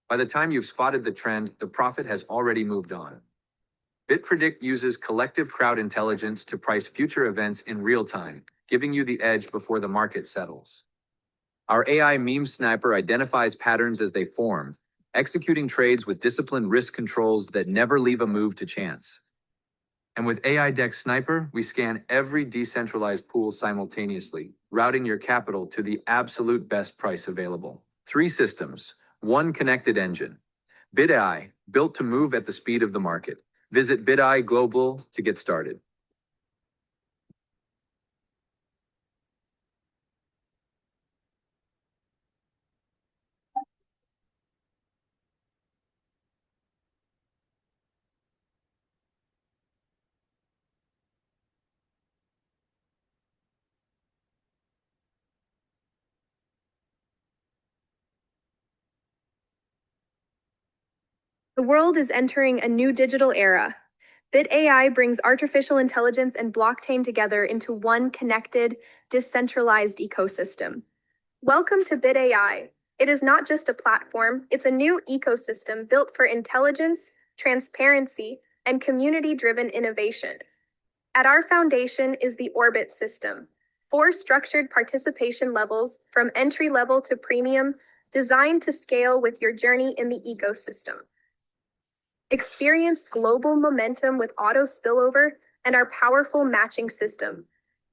By the time you've spotted the trend, the profit has already moved on. BitPredict uses collective crowd intelligence to price future events in real time, giving you the edge before the market settles. Our AI meme sniper identifies patterns as they form, executing trades with disciplined risk controls that never leave a move to chance. And with AI Dex Sniper, we scan every decentralized pool simultaneously, routing your capital to the absolute best price available. 3 systems, 1 connected engine. BitAI, built to move at the speed of the market. Visit BitAI Global to get started. The world is entering a new digital era. BitAI brings artificial intelligence and blockchain together into one connected, decentralized ecosystem. Welcome to BitAI. It is not just a platform, it's a new ecosystem built for intelligence, transparency, and community-driven innovation. At our foundation is the Orbit system, 4 structured participation levels from entry level to premium, designed to scale with your journey in the ecosystem. Experience global momentum with auto spillover and our powerful matching system.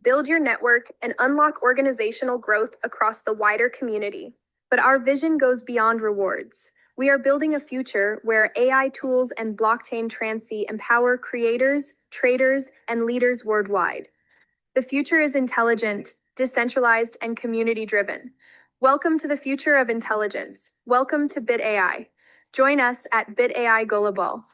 Build your network and unlock organizational growth across the wider community. But our vision goes beyond rewards. We are building a future where AI tools and blockchain transparency empower creators, traders, and leaders worldwide. The future is intelligent, decentralized, and community-driven. Welcome to the future of intelligence. Welcome to BitAI. Join us at BitAI Global.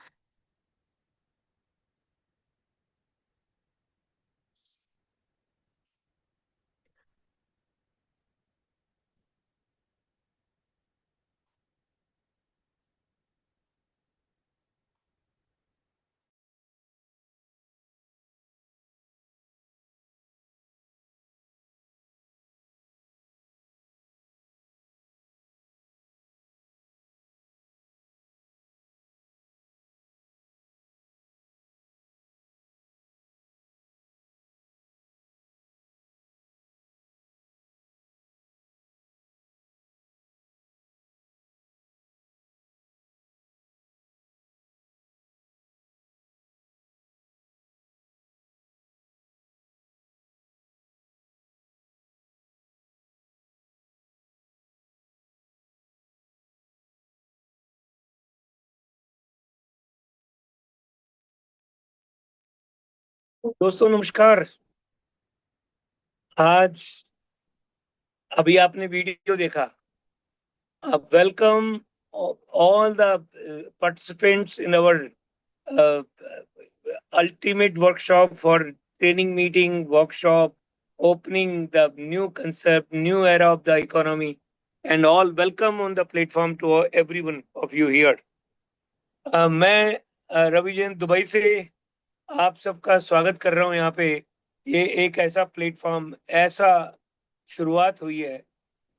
दोस्तों नमस्कार। आज अभी आपने video देखा। Welcome all the participants in our ultimate workshop for training meeting, workshop, opening the new concept, new era of the economy, and all welcome on the platform to every one of you here. मैं Ravi Jain Dubai से आप सबका स्वागत कर रहा हूं यहाँ पे। ये एक ऐसा प्लेटफॉर्म, ऐसा शुरुआत हुई है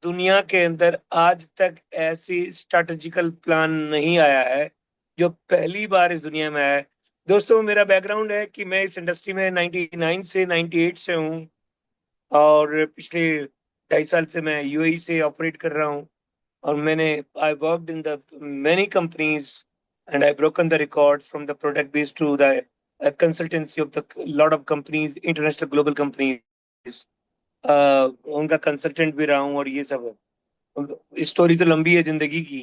दुनिया के अंदर, आज तक ऐसी स्ट्रैटेजिकल प्लान नहीं आया है जो पहली बार इस दुनिया में आया है। दोस्तों मेरा बैकग्राउंड है कि मैं इस इंडस्ट्री में 99 से 98 से हूँ और पिछले 2.5 साल से मैं यूएई से ऑपरेट कर रहा हूँ और मैंने I worked in the many companies and I broken the records from the product base to the consultancy of the lot of companies, international global companies. उनका कंसल्टेंट भी रहा हूँ और ये सब है। स्टोरी तो लंबी है जिंदगी की,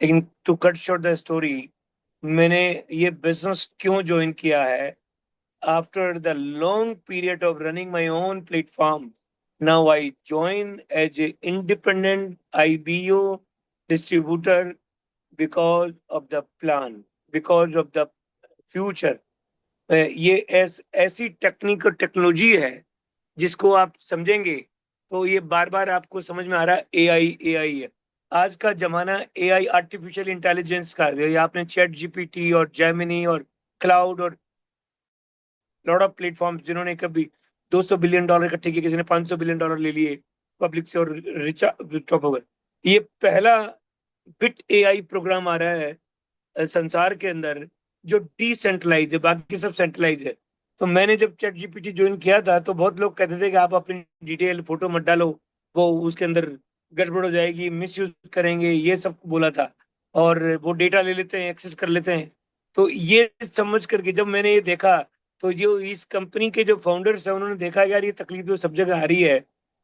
लेकिन to cut short the story, मैंने ये बिजनेस क्यों ज्वाइन किया है after the long period of running my own platform. Now I join as a independent IBO distributor because of the plan, because of the future. ये ऐसी technology है जिसको आप समझेंगे तो ये बार बार आपको समझ में आ रहा है एआई है। आज का जमाना एआई आर्टिफिशियल इंटेलिजेंस का है। आपने चैट जीपीटी और जेमिनी और क्लाउड और लॉट ऑफ प्लेटफॉर्म्स जिन्होंने कभी $200 बिलियन इकट्ठे किए, किसी ने $500 बिलियन ले लिए पब्लिक से और रिच टॉप हो गए। ये पहला बिट एआई प्रोग्राम आ रहा है संसार के अंदर, जो डिसेंट्रलाइज है, बाकी सब सेंट्रलाइज है। तो मैंने जब चैट जीपीटी ज्वाइन किया था तो बहुत लोग कहते थे कि आप अपनी डिटेल फोटो मत डालो, वो उसके अंदर गड़बड़ हो जाएगी, मिसयूज करेंगे, ये सब बोला था, और वो डेटा ले लेते हैं, एक्सेस कर लेते हैं। तो ये समझ करके जब मैंने ये देखा, तो जो इस कंपनी के जो फाउंडर्स है उन्होंने देखा यार ये तकलीफ तो सब जगह आ रही है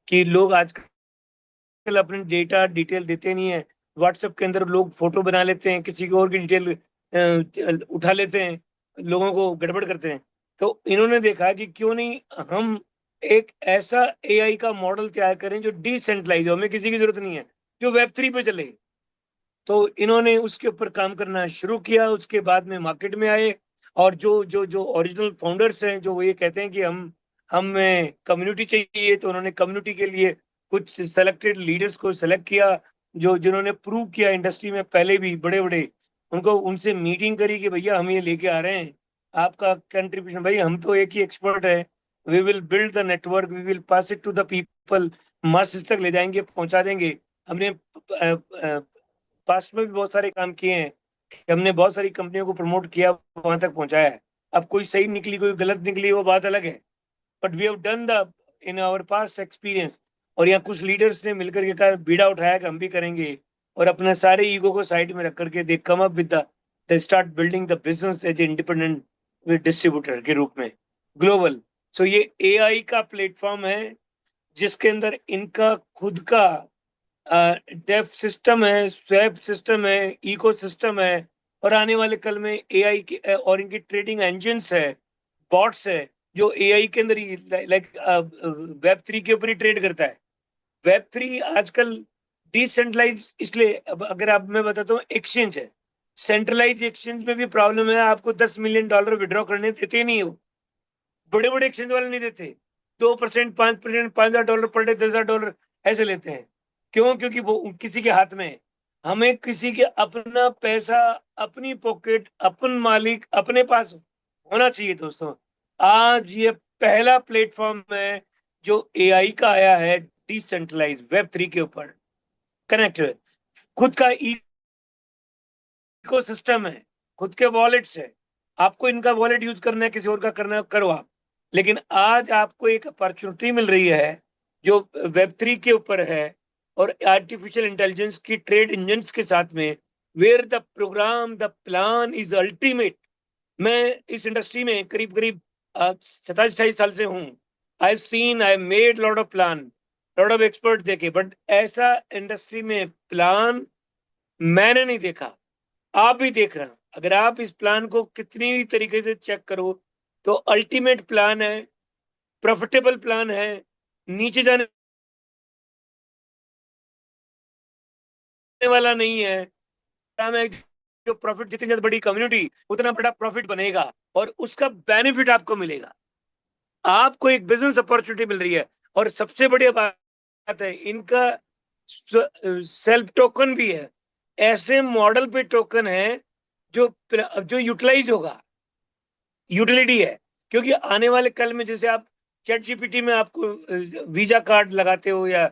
कि लोग आजकल अपने डेटा डिटेल देते नहीं है। व्हाट्सएप के अंदर लोग फोटो बना लेते हैं, किसी की और की डिटेल उठा लेते हैं, लोगों को गड़बड़ करते हैं। तो इन्होंने देखा कि क्यों नहीं हम एक ऐसा एआई का मॉडल तैयार करें जो डिसेंट्रलाइज हो, हमें किसी की जरूरत नहीं है, जो वेब 3 पे चले। तो इन्होंने उसके ऊपर काम करना शुरू किया, उसके बाद में मार्केट में आए। और जो जो जो ओरिजिनल फाउंडर्स हैं, जो वो ये कहते हैं कि हमें कम्युनिटी चाहिए, तो उन्होंने कम्युनिटी के लिए कुछ सेलेक्टेड लीडर्स को सेलेक्ट किया, जो जिन्होंने प्रूव किया इंडस्ट्री में पहले भी बड़े बड़े, उनको उनसे मीटिंग करी कि भैया हम ये लेके आ रहे हैं, आपका कंट्रीब्यूशन, भाई हम तो एक ही एक्सपर्ट है, we will build the network, we will pass it to the people, masses तक ले जाएंगे, पहुंचा देंगे। हमने पास्ट में भी बहुत सारे काम किए हैं कि हमने बहुत सारी कंपनियों को प्रमोट किया, वहां तक पहुंचाया है। अब कोई सही निकली कोई गलत निकली वो बात अलग है, but we have done the in our past experience. और यहाँ कुछ लीडर्स ने मिलकर के कहा, बीड़ा उठाया कि हम भी करेंगे, और अपने सारे ईगो को साइड में रख करके they come up with the they start building the business as independent distributor के रूप में ग्लोबल। सो ये एआई का प्लेटफॉर्म है जिसके अंदर इनका खुद का डेफ सिस्टम है, स्वैप सिस्टम है, इको सिस्टम है, और आने वाले कल में एआई के और इनकी ट्रेडिंग इंजन्स है, बॉट्स है, जो एआई के अंदर ही लाइक वेब 3 के ऊपर ही ट्रेड करता है। वेब 3 आजकल डिसेंट्रलाइज, इसलिए अब अगर आप मैं बताता हूँ, एक्सचेंज है, सेंट्रलाइज एक्सचेंज में भी प्रॉब्लम है, आपको $10 मिलियन विड्रॉ करने देते ही नहीं हो, बड़े बड़े एक्सचेंज वाले नहीं देते, 2%, 5%, $5,000 पर डे, $10,000 ऐसे लेते हैं। क्यों? क्योंकि वो किसी के हाथ में है। हमें किसी के अपना पैसा, अपनी पॉकेट, अपन मालिक अपने पास होना चाहिए दोस्तों। आज ये पहला प्लेटफॉर्म है जो एआई का आया है, डिसेंट्रलाइज वेब 3 के ऊपर कनेक्ट, खुद का इकोसिस्टम है, खुद के वॉलेट्स है। आपको इनका वॉलेट यूज करना है, किसी और का करना है, करो आप। लेकिन आज आपको एक अपॉर्चुनिटी मिल रही है जो वेब 3 के ऊपर है, और आर्टिफिशियल इंटेलिजेंस की ट्रेड इंजन्स के साथ में, where the programme the plan is ultimate. मैं इस इंडस्ट्री में करीब करीब 27-28 साल से हूँ। I seen, I made lot of plan, lot of expert देखे, बट ऐसा इंडस्ट्री में प्लान मैंने नहीं देखा। आप भी देख रहे हैं, अगर आप इस प्लान को कितनी तरीके से चेक करो, तो अल्टीमेट प्लान है, प्रॉफिटेबल प्लान है, नीचे जाने वाला नहीं है। है जो प्रॉफिट, जितनी ज्यादा बड़ी कम्युनिटी उतना बड़ा प्रॉफिट बनेगा, और उसका बेनिफिट आपको मिलेगा। आपको एक बिजनेस अपॉर्चुनिटी मिल रही है, और सबसे बड़ी बात है इनका सेल्फ टोकन भी है, ऐसे मॉडल पे टोकन है जो जो यूटिलाइज होगा, यूटिलिटी है। क्योंकि आने वाले कल में जैसे आप चैट जीपीटी में आपको वीजा कार्ड लगाते हो या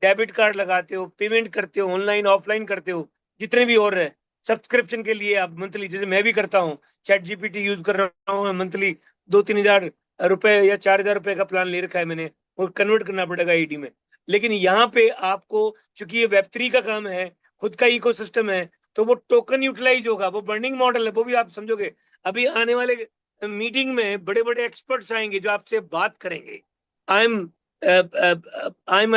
डेबिट कार्ड लगाते हो, पेमेंट करते हो, ऑनलाइन ऑफलाइन करते हो, जितने भी और है, सब्सक्रिप्शन के लिए आप मंथली, जैसे मैं भी करता हूँ, चैट जीपीटी यूज कर रहा हूँ मंथली, 2-3 हजार रुपए या 4 हजार रुपए का प्लान ले रखा है मैंने, और कन्वर्ट करना पड़ेगा ईडी में। लेकिन यहाँ पे आपको, चूंकि ये वेब 3 का काम है, खुद का इकोसिस्टम है, तो वो टोकन यूटिलाइज होगा, वो बर्निंग मॉडल है, वो भी आप समझोगे। अभी आने वाले मीटिंग में बड़े बड़े एक्सपर्ट्स आएंगे जो आपसे बात करेंगे। I am I am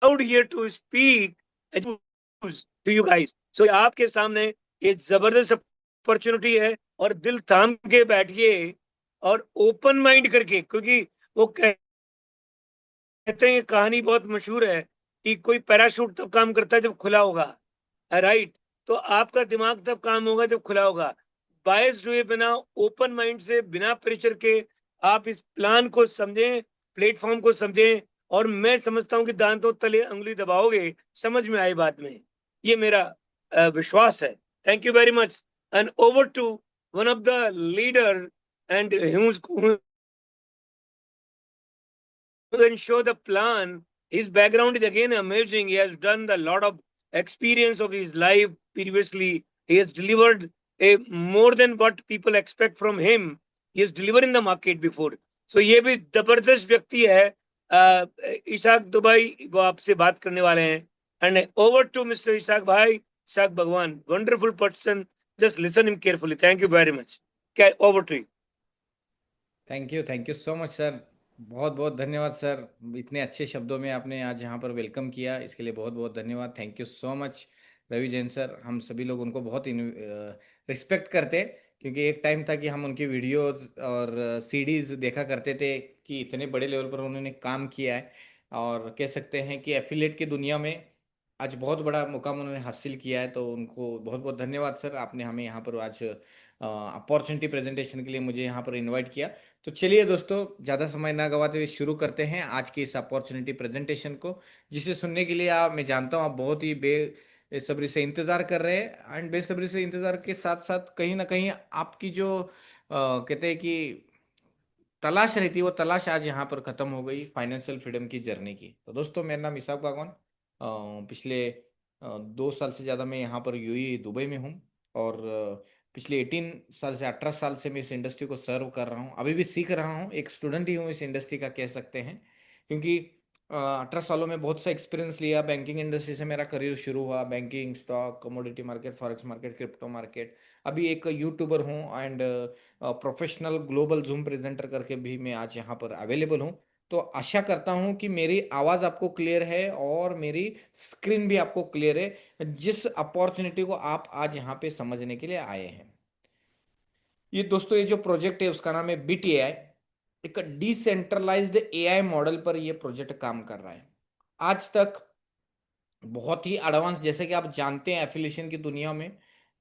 allowed here to speak to you guys. So आपके सामने ये जबरदस्त अपॉर्चुनिटी है, और दिल थाम के बैठिए और ओपन माइंड करके, क्योंकि वो कहते हैं, ये कहानी बहुत मशहूर है कि कोई पैराशूट तब काम करता है जब खुला होगा, राइट? तो आपका दिमाग तब काम होगा जब खुला होगा। बायस्ड हुए बिना, ओपन माइंड से, बिना प्रेशर के आप इस प्लान को समझें, प्लेटफॉर्म को समझें, और मैं समझता हूं कि दांतों तले उंगली दबाओगे, समझ में आए बाद में, ये मेरा विश्वास है। Thank you very much, and over to one of the leader and who can show the plan His background is again amazing. He has done a lot of experience of his life previously. He has delivered a more than what people expect from him. He has delivered in the market before. So ये भी जबरदस्त व्यक्ति है. Ishaq Dubai वो आपसे बात करने वाले हैं. And over to Mr. Ishaq Bhai, Ishaq Bhagwan, wonderful person. Just listen him carefully. Thank you very much. Okay, over to you. Thank you so much sir. बहुत बहुत धन्यवाद सर. इतने अच्छे शब्दों में आपने आज यहाँ पर वेलकम किया, इसके लिए बहुत बहुत धन्यवाद. Thank you so much Ravi Jain sir. हम सभी लोग उनको बहुत रिस्पेक्ट करते हैं, क्योंकि एक टाइम था कि हम उनकी वीडियोस और सीडीज देखा करते थे कि इतने बड़े लेवल पर उन्होंने काम किया है, और कह सकते हैं कि एफिलिएट की दुनिया में आज बहुत बड़ा मुकाम उन्होंने हासिल किया है. तो उनको बहुत बहुत धन्यवाद सर. आपने हमें यहाँ पर आज अपॉर्चुनिटी प्रेजेंटेशन के लिए मुझे यहाँ पर इनवाइट किया. तो चलिए दोस्तों, ज़्यादा समय ना गवाते हुए शुरू करते हैं आज की इस अपॉर्चुनिटी प्रेजेंटेशन को, जिसे सुनने के लिए आप, मैं जानता हूँ आप बहुत ही बेसब्री से इंतज़ार कर रहे हैं. एंड बेसब्री से इंतज़ार के साथ साथ कहीं ना कहीं आपकी जो कहते हैं कि तलाश रही थी, वो तलाश आज यहाँ पर ख़त्म हो गई फाइनेंशियल फ्रीडम की जर्नी की. तो दोस्तों, मेरा नाम इसाक बागवान. पिछले 2 साल से ज़्यादा मैं यहाँ पर यूएई दुबई में हूँ, और पिछले 18 साल से 18 साल से मैं इस इंडस्ट्री को सर्व कर रहा हूँ. अभी भी सीख रहा हूँ, एक स्टूडेंट ही हूँ इस इंडस्ट्री का, कह सकते हैं. क्योंकि 18 सालों में बहुत सा एक्सपीरियंस लिया. बैंकिंग इंडस्ट्री से मेरा करियर शुरू हुआ. Banking, stock, commodity market, forex market, crypto market. अभी एक यूट्यूबर हूँ, and professional global zoom presenter करके भी मैं आज यहाँ पर अवेलेबल हूँ. तो आशा करता हूँ कि मेरी आवाज़ आपको क्लियर है और मेरी स्क्रीन भी आपको क्लियर है, जिस अपॉर्चुनिटी को आप आज यहाँ पे समझने के लिए आए हैं. ये दोस्तों, ये जो प्रोजेक्ट है उसका नाम है बिट एआई. एक डिसेंट्रलाइज्ड एआई मॉडल पर ये प्रोजेक्ट काम कर रहा है. आज तक बहुत ही एडवांस, जैसे कि आप जानते हैं एफिलिएशन की दुनिया में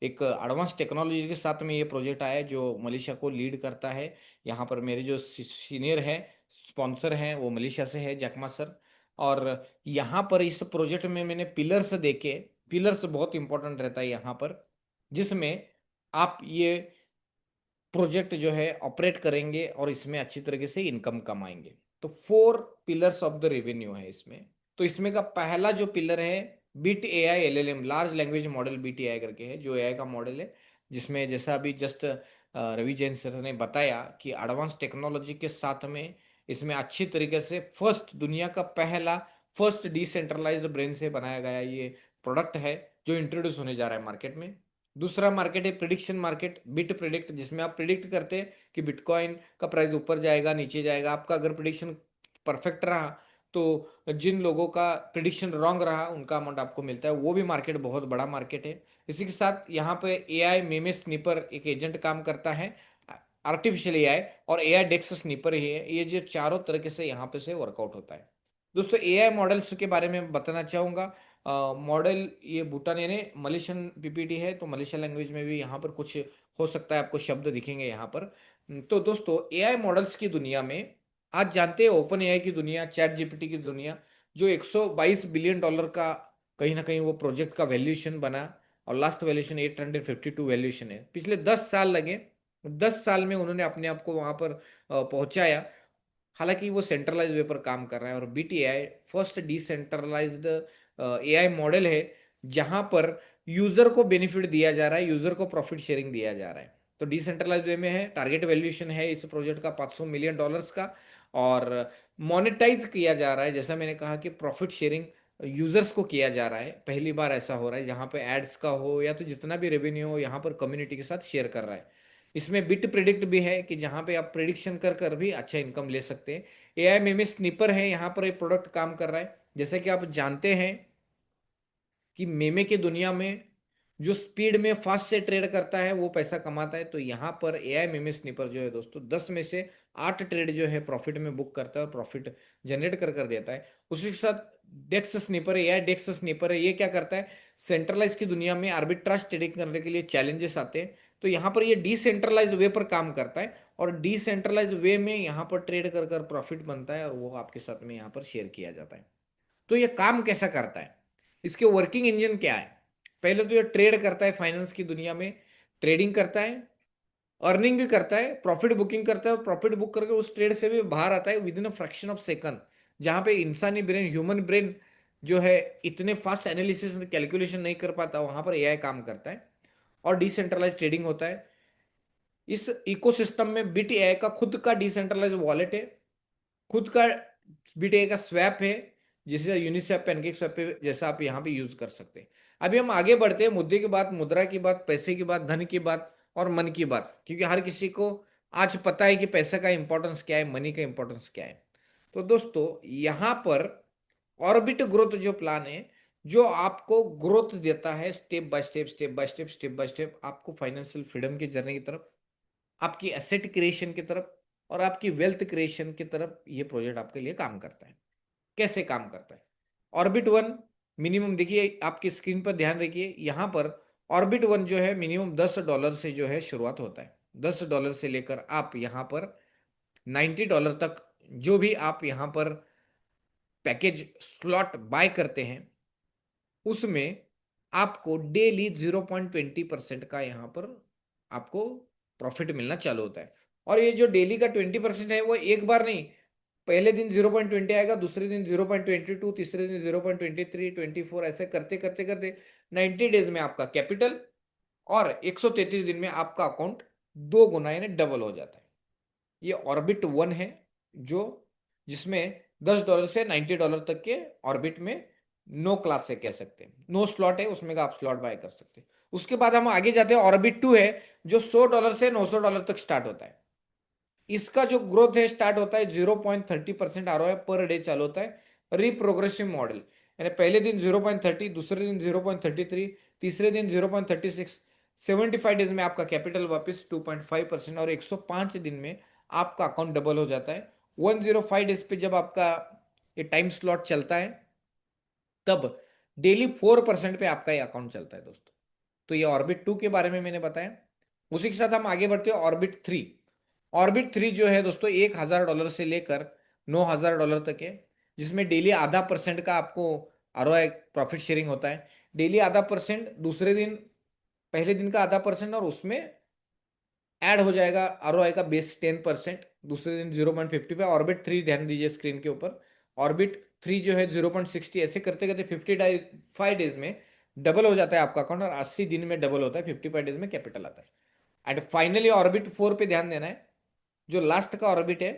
एक एडवांस टेक्नोलॉजी के साथ में ये प्रोजेक्ट आया है, जो मलेशिया को लीड करता है. यहाँ पर मेरे जो सीनियर हैं, स्पॉन्सर हैं, वो मलेशिया से है, जैकमा सर. और यहाँ पर इस प्रोजेक्ट में मैंने पिलर्स देखे. पिलर्स बहुत इंपॉर्टेंट रहता है यहाँ पर, जिसमें आप ये प्रोजेक्ट जो है ऑपरेट करेंगे और इसमें अच्छी तरीके से इनकम कमाएंगे. तो 4 पिलर्स ऑफ द रेवेन्यू है इसमें. तो इसमें का पहला जो पिलर है bit AI LLM, large language model bit AI करके है, जो एआई का मॉडल है, जिसमें जैसा अभी जस्ट रवि जैन सर ने बताया कि एडवांस टेक्नोलॉजी के साथ में इसमें अच्छी तरीके से दुनिया का पहला फर्स्ट डिसेंट्रलाइज्ड ब्रेन से बनाया गया ये प्रोडक्ट है, जो इंट्रोड्यूस होने जा रहा है मार्केट में. दूसरा मार्केट है प्रिडिक्शन मार्केट, बिट प्रिडिक्ट, जिसमें आप प्रिडिक्ट करते हैं कि बिटकॉइन का प्राइस ऊपर जाएगा, नीचे जाएगा. आपका अगर प्रिडिक्शन परफेक्ट रहा तो जिन लोगों का प्रिडिक्शन रॉन्ग रहा उनका अमाउंट आपको मिलता है. वो भी मार्केट बहुत बड़ा मार्केट है. इसी के साथ यहाँ पे एआई मेमे स्नीपर एक एजेंट काम करता है, आर्टिफिशियल एआई, और एआई डेक्स स्नीपर ही है. ये जो चारों तरीके से यहाँ पे से वर्कआउट होता है. दोस्तों, एआई मॉडल्स के बारे में बताना चाहूँगा. मॉडल ये भूटान यानी मलेशियन पीपीटी है, तो मलेशियन लैंग्वेज में भी यहाँ पर कुछ हो सकता है आपको शब्द दिखेंगे यहाँ पर. तो दोस्तों, एआई मॉडल्स की दुनिया में आज जानते हैं ओपन एआई की दुनिया, चैट जीपीटी की दुनिया, जो 122 बिलियन डॉलर का कहीं ना कहीं वो प्रोजेक्ट का वैल्यूएशन बना, और लास्ट वैल्यूएशन 852 वैल्यूएशन है. पिछले 10 साल लगे. 10 साल में उन्होंने अपने आप को वहां पर पहुंचाया. हालांकि वो सेंट्रलाइज वे पर काम कर रहा है, और BTI first decentralised AI model है, जहां पर यूजर को बेनिफिट दिया जा रहा है, यूजर को प्रॉफिट शेयरिंग दिया जा रहा है. तो डिसेंट्रलाइज वे में है. टारगेट वैल्यूएशन है इस प्रोजेक्ट का $500 मिलियन का, और मोनेटाइज किया जा रहा है, जैसा मैंने कहा कि प्रॉफिट शेयरिंग यूजर्स को किया जा रहा है. पहली बार ऐसा हो रहा है जहां पे एड्स का हो या तो जितना भी रेवेन्यू हो, यहाँ पर कम्युनिटी के साथ शेयर कर रहा है. इसमें बिट प्रिडिक्ट भी है कि जहां पे आप प्रिडिक्शन कर कर भी अच्छा इनकम ले सकते हैं. एआई मेमे स्निपर है, यहाँ पर एक प्रोडक्ट काम कर रहा है. जैसे कि आप जानते हैं कि मेमे की दुनिया में जो स्पीड में फास्ट से ट्रेड करता है वो पैसा कमाता है. तो यहाँ पर एआई मेमे स्निपर जो है दोस्तों, 10 में से 8 ट्रेड जो है प्रॉफिट में बुक करता है और प्रॉफिट जनरेट कर कर देता है. उसी के साथ डेक्स स्निपर है, एआई डेक्स स्निपर है. ये क्या करता है, सेंट्रलाइज की दुनिया में आर्बिट्राज ट्रेडिंग करने के लिए चैलेंजेस आते हैं. तो यहाँ पर ये डिसेंट्रलाइज वे पर काम करता है, और डिसेंट्रलाइज वे में यहाँ पर ट्रेड कर कर प्रॉफिट बनता है, और वो आपके साथ में यहाँ पर शेयर किया जाता है. तो ये काम कैसा करता है, इसके वर्किंग इंजन क्या है. पहले तो ये ट्रेड करता है, फाइनेंस की दुनिया में ट्रेडिंग करता है, अर्निंग भी करता है, प्रॉफिट बुकिंग करता है, और प्रॉफिट बुक करके उस ट्रेड से भी बाहर आता है with in a fraction of second. जहां पे इंसानी ब्रेन, ह्यूमन ब्रेन जो है इतने फास्ट एनालिसिस कैलकुलेशन नहीं कर पाता, वहां पर एआई काम करता है और डिसेंट्रलाइज ट्रेडिंग होता है। इस इकोसिस्टम में बिट एआई का खुद का डिसेंट्रलाइज वॉलेट है, खुद का बिट एआई का स्वैप है, जिसे यूनिस्वैप, पैनकेक पे जैसा आप यहाँ पे यूज कर सकते हैं। अभी हम आगे बढ़ते हैं, मुद्दे की बात, मुद्रा की बात, पैसे की बात, धन की बात और मन की बात, क्योंकि हर किसी को आज पता है कि पैसे का इंपॉर्टेंस क्या है, मनी का इंपॉर्टेंस क्या है। तो दोस्तों यहाँ पर ऑर्बिट ग्रोथ जो प्लान है, जो आपको ग्रोथ देता है step by step, step by step, step by step, आपको फाइनेंशियल फ्रीडम की जर्नी की तरफ, आपकी एसेट क्रिएशन की तरफ और आपकी वेल्थ क्रिएशन की तरफ ये प्रोजेक्ट आपके लिए काम करता है। कैसे काम करता है? ऑर्बिट वन मिनिमम, देखिए आपकी स्क्रीन पर ध्यान रखिए, यहां पर ऑर्बिट वन जो है मिनिमम $10 से जो है शुरुआत होता है। $10 से लेकर आप यहां पर $90 तक जो भी आप यहां पर पैकेज स्लॉट बाय करते हैं, उसमें आपको डेली 0.20% का यहां पर आपको प्रॉफिट मिलना चालू होता है। और ये जो डेली का 20% है वो एक बार नहीं, पहले दिन 0.20 आएगा, दूसरे दिन 0.22, तीसरे दिन 0.23, 24, ऐसे करते करते करते 90 डेज में आपका कैपिटल और 133 दिन में आपका अकाउंट दो गुना यानी डबल हो जाता है। ये ऑर्बिट वन है, जो जिसमें $10 से $90 तक के ऑर्बिट में नो क्लास से कह सकते हैं, नो स्लॉट है उसमें का आप स्लॉट बाय कर सकते हैं। उसके बाद हम आगे जाते हैं, ऑर्बिट टू है जो $100 से $900 तक स्टार्ट होता है। इसका जो ग्रोथ है स्टार्ट होता है 0.30% आरओआई पर डे चालू होता है, रिप्रोग्रेसिव मॉडल, यानी पहले दिन 0.30, दूसरे दिन 0.33, तीसरे दिन 0.36, 75 डेज में आपका कैपिटल वापस 2.5% और 105 दिन में आपका अकाउंट डबल हो जाता है। 105 डेज पे जब आपका ये टाइम स्लॉट चलता है, तब डेली 4% पे आपका ये अकाउंट चलता है दोस्तों। तो ये ऑर्बिट टू के बारे में मैंने बताया। उसी के साथ हम आगे बढ़ते हैं ऑर्बिट थ्री। ऑर्बिट थ्री जो है दोस्तों $1,000 से लेकर $9,000 तक है, जिसमें डेली ½ % का आपको आरओआई प्रॉफिट शेयरिंग होता है। डेली ½ %, दूसरे दिन पहले दिन का ½ % और उसमें ऐड हो जाएगा आरओआई का बेस 10%, दूसरे दिन 0.50 पे। ऑर्बिट थ्री ध्यान दीजिए स्क्रीन के ऊपर, ऑर्बिट थ्री जो है 0.60, ऐसे करते करते 55 डेज में डबल हो जाता है आपका अकाउंट और 80 दिन में डबल होता है, 55 डेज में कैपिटल आता है। एंड फाइनली ऑर्बिट फोर पे ध्यान देना है, जो लास्ट का ऑर्बिट है,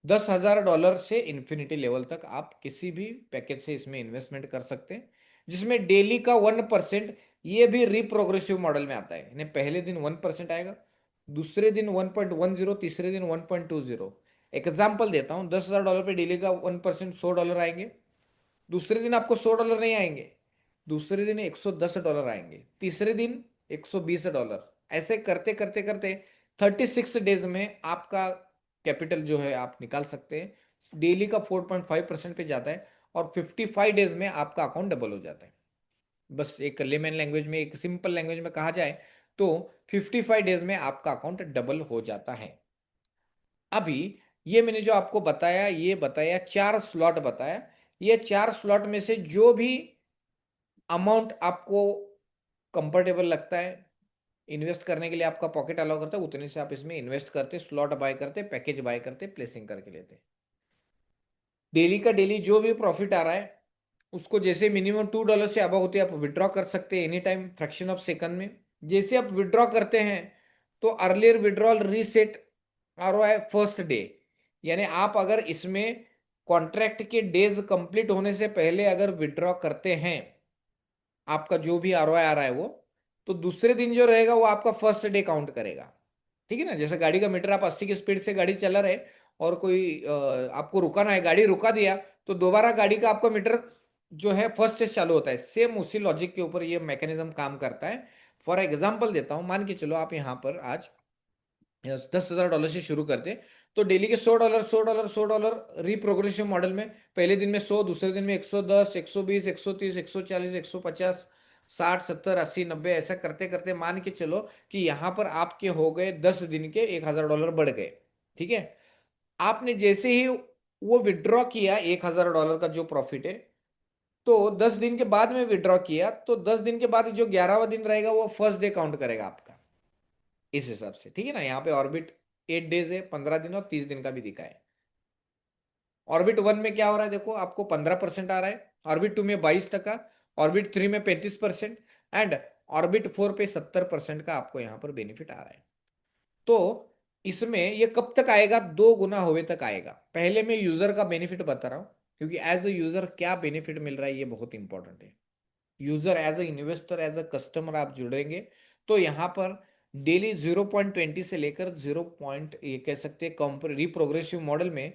$10,000 से इन्फिनिटी लेवल तक आप किसी भी पैकेज से इसमें इन्वेस्टमेंट कर सकते हैं, जिसमें डेली का 1%, ये भी रिप्रोग्रेसिव मॉडल में आता है, यानी पहले दिन 1% आएगा, दूसरे दिन 1.10, तीसरे दिन 1.20। एग्जाम्पल देता हूं, $10,000 पे डेली का 1%, $100 आएंगे। दूसरे दिन आपको $100 नहीं आएंगे, दूसरे दिन $110 आएंगे, तीसरे दिन $120। ऐसे करते करते करते 36 डेज में आपका कैपिटल जो है आप निकाल सकते हैं। डेली का 4.5% पे जाता है और 55 डेज में आपका अकाउंट डबल हो जाता है। बस एक लेमन लैंग्वेज में, एक सिंपल लैंग्वेज में कहा जाए तो 55 डेज में आपका अकाउंट डबल हो जाता है। अभी ये मैंने जो आपको बताया, ये बताया 4 स्लॉट बताया, ये 4 स्लॉट में से जो भी अमाउंट आपको कंफर्टेबल लगता है इन्वेस्ट करने के लिए, आपका पॉकेट अलाउ करता है, उतने से आप इसमें इन्वेस्ट करते, स्लॉट बाय करते, पैकेज बाय करते, प्लेसिंग करके लेते। डेली का डेली जो भी प्रॉफिट आ रहा है उसको जैसे मिनिमम $2 से अब होते हैं आप विड्रॉ कर सकते हैं any time, fraction of second में। जैसे आप विड्रॉ करते हैं तो earlier withdrawal reset ROI first day, यानी आप अगर इसमें कॉन्ट्रैक्ट के डेज कंप्लीट होने से पहले अगर विड्रॉ करते हैं, आपका जो भी आरओआई आ रहा है वो, तो दूसरे दिन जो रहेगा वो आपका फर्स्ट डे काउंट करेगा। ठीक है ना, जैसे गाड़ी का मीटर, आप 80 की स्पीड से गाड़ी चला रहे और कोई आपको रुकाना है, गाड़ी रुका दिया, तो दोबारा गाड़ी का आपका मीटर जो है फर्स्ट से चालू होता है। सेम उसी लॉजिक के ऊपर ये मैकेनिज्म काम करता है। फॉर एग्जाम्पल देता हूं, मान के चलो आप यहाँ पर आज $10,000 से शुरू करते, तो डेली के $100, $100, $100 रिप्रोग्रेसिव मॉडल में, पहले दिन में 100, दूसरे दिन में 110, 120, 130, 140, 150, 60, 70, 80, 90, ऐसा करते करते मान के चलो कि यहां पर आपके हो गए 10 दिन के $1,000 बढ़ गए। ठीक है, आपने जैसे ही वो विड्रॉ किया $1,000 का जो प्रॉफिट है, तो 10 दिन के बाद में विड्रॉ किया, तो 10 दिन के बाद जो 11वां दिन रहेगा वो फर्स्ट डे काउंट करेगा आपका, इस हिसाब से। ठीक है ना, यहाँ पे ऑर्बिट 8 डेज है, 15 दिन और 30 दिन का भी दिखा है। ऑर्बिट 1 में क्या हो रहा है, देखो आपको 15% आ रहा है, ऑर्बिट 2 में 22%, ऑर्बिट 3 में 35% एंड ऑर्बिट 4 पे 70% का आपको यहाँ पर बेनिफिट आ रहा है। तो इसमें ये कब तक आएगा, 2 गुना होवे तक आएगा। पहले मैं यूजर का बेनिफिट बता रहा हूं, क्योंकि एज ए यूजर क्या बेनिफिट मिल रहा है ये बहुत इंपॉर्टेंट है। User as a investor as a customer आप जुड़ेंगे तो यहाँ पर डेली 0.20 से लेकर 0. ये कह सकते हैं रिप्रोग्रेसिव मॉडल में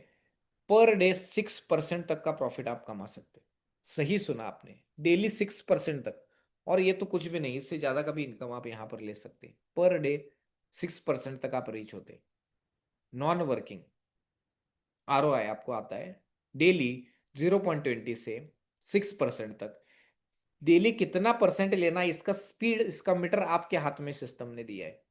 पर डे 6% तक का प्रॉफिट आप कमा सकते हैं। सही सुना आपने, डेली 6% तक। और ये तो कुछ भी नहीं, इससे ज्यादा का भी इनकम आप यहाँ पर ले सकते हैं। पर डे 6% तक आप रीच होते हैं। नॉन वर्किंग आरओआई आपको आता है डेली 0.20 से 6% तक। डेली कितना परसेंट लेना है, इसका स्पीड, इसका मीटर आपके हाथ में सिस्टम ने दिया है।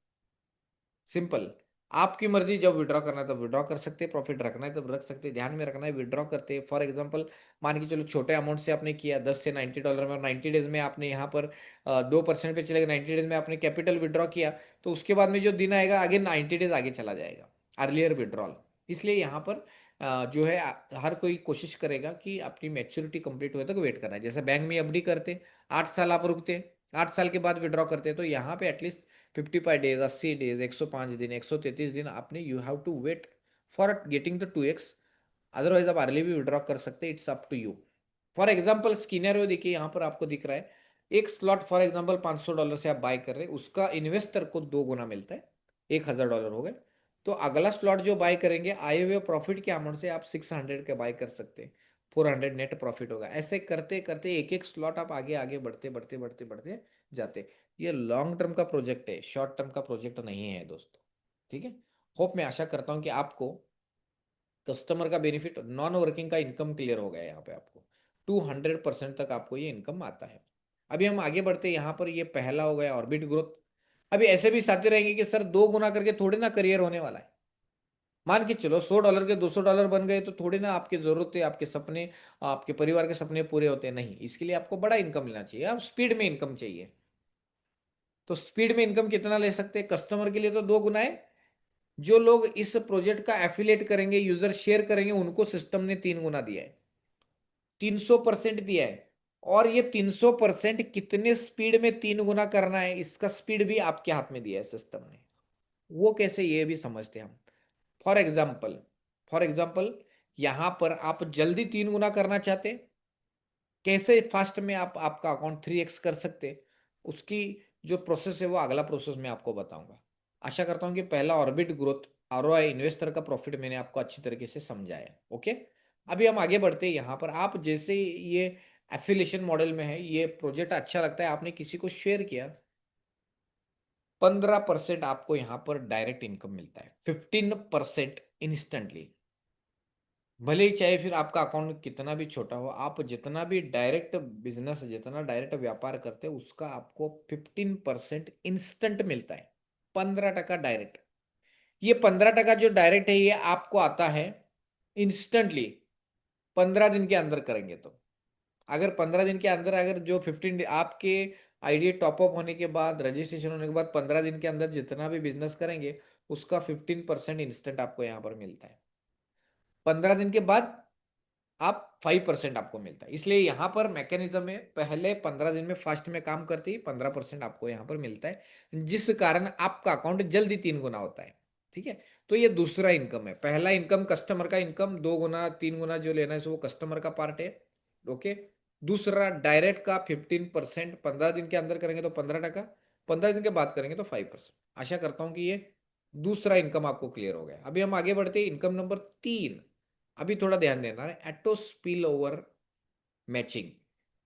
सिंपल, आपकी मर्जी, जब विड्रॉ करना है तब विड्रॉ कर सकते हैं, प्रॉफिट रखना है तब रख सकते हैं। ध्यान में रखना है, विड्रॉ करते हैं फॉर एग्जांपल मान के चलो छोटे अमाउंट से आपने किया 10 से $90 में, और 90 डेज में आपने यहाँ पर 2% पे चलेगा, 90 डेज में आपने कैपिटल विड्रॉ किया, तो उसके बाद में जो दिन आएगा आगे 90 डेज आगे चला जाएगा, अर्लियर विड्रॉल। इसलिए यहाँ पर जो है हर कोई कोशिश करेगा कि अपनी मैच्योरिटी कंप्लीट होने तक वेट करना है। जैसे बैंक में एफडी करते 8 साल आप रुकते, 8 साल के बाद विड्रॉ करते, तो यहाँ पे एटलीस्ट 55 डेज, 80 डेज, 105 दिन, 133 दिन आपने you have to wait for getting the 2x। Otherwise आप अर्ली भी विड्रॉ कर सकते हैं, it's up to you. For example स्किनर देखिए यहाँ पर आपको दिख रहा है, एक स्लॉट फॉर एग्जाम्पल $500 से आप बाय कर रहे हैं, उसका इन्वेस्टर को 2 गुना मिलता है, $1000 हो गए। तो अगला स्लॉट जो बाय करेंगे आए हुए प्रॉफिट के अमाउंट से आप 600 के बाय कर सकते हैं, 400 नेट प्रॉफिट होगा। ऐसे करते करते एक एक स्लॉट आप आगे आगे बढ़ते बढ़ते बढ़ते बढ़ते जाते। ये लॉन्ग टर्म का प्रोजेक्ट है, शॉर्ट टर्म का प्रोजेक्ट नहीं है दोस्तों। ठीक है, होप मैं आशा करता हूं कि आपको कस्टमर का बेनिफिट, नॉन वर्किंग का इनकम क्लियर हो गया। यहाँ पे आपको 200% तक आपको ये इनकम आता है। अभी हम आगे बढ़ते हैं, यहाँ पर ये पहला हो गया ऑर्बिट ग्रोथ। अभी ऐसे भी साथी रहेंगे कि सर 2 गुना करके थोड़ी ना करियर होने वाला है। मान के चलो $100 के $200 बन गए तो थोड़ी ना आपकी जरूरतें, आपके सपने, आपके परिवार के सपने पूरे होते हैं, नहीं। इसके लिए आपको बड़ा इनकम लेना चाहिए, आप स्पीड में इनकम चाहिए। तो स्पीड में इनकम कितना ले सकते हैं, कस्टमर के लिए तो 2 गुना है। जो लोग इस प्रोजेक्ट का एफिलिएट करेंगे, यूजर शेयर करेंगे, उनको सिस्टम ने 3 गुना दिया है, 300% दिया है। और ये 300% कितने स्पीड में 3 गुना करना है, इसका स्पीड भी आपके हाथ में दिया है सिस्टम ने। वो कैसे, ये भी समझते हैं हम। फॉर एग्जाम्पल, यहां पर आप जल्दी 3 गुना करना चाहते हैं, कैसे फास्ट में आप आपका अकाउंट 3x कर सकते, उसकी जो प्रोसेस है वो अगला प्रोसेस मैं आपको बताऊंगा। आशा करता हूं कि पहला ऑर्बिट ग्रोथ आरओआई इन्वेस्टर का प्रॉफिट मैंने आपको अच्छी तरीके से समझाया। ओके, अभी हम आगे बढ़ते हैं। यहाँ पर आप जैसे ये एफिलिएशन मॉडल में है, ये प्रोजेक्ट अच्छा लगता है, आपने किसी को शेयर किया, 15% आपको यहाँ पर डायरेक्ट इनकम मिलता है, 15% इंस्टेंटली। भले ही चाहे फिर आपका अकाउंट कितना भी छोटा हो, आप जितना भी डायरेक्ट बिजनेस, जितना डायरेक्ट व्यापार करते हैं, उसका आपको 15% इंस्टेंट मिलता है, 15% डायरेक्ट। ये 15% जो डायरेक्ट है ये आपको आता है इंस्टेंटली, 15 दिन के अंदर करेंगे तो। अगर 15 दिन के अंदर, अगर जो 15 आपके आईडी टॉपअप होने के बाद, रजिस्ट्रेशन होने के बाद 15 दिन के अंदर जितना भी बिजनेस करेंगे, उसका 15% इंस्टेंट आपको यहाँ पर मिलता है। 15 दिन के बाद आप 5% आपको मिलता है। इसलिए यहाँ पर मैकेनिज्म है, पहले 15 दिन में फास्ट में काम करती है, 15% आपको यहाँ पर मिलता है, जिस कारण आपका अकाउंट जल्दी 3 गुना होता है। ठीक है, तो ये दूसरा इनकम है। पहला इनकम कस्टमर का इनकम, 2 गुना 3 गुना जो लेना है सो वो कस्टमर का पार्ट है। ओके, दूसरा डायरेक्ट का 15%, 15 दिन के अंदर करेंगे तो 15%, 15 दिन के बाद करेंगे तो 5%। आशा करता हूं कि ये दूसरा इनकम आपको क्लियर हो गया। अभी हम आगे बढ़ते हैं, इनकम नंबर 3। अभी थोड़ा ध्यान देना है, auto spill over matching.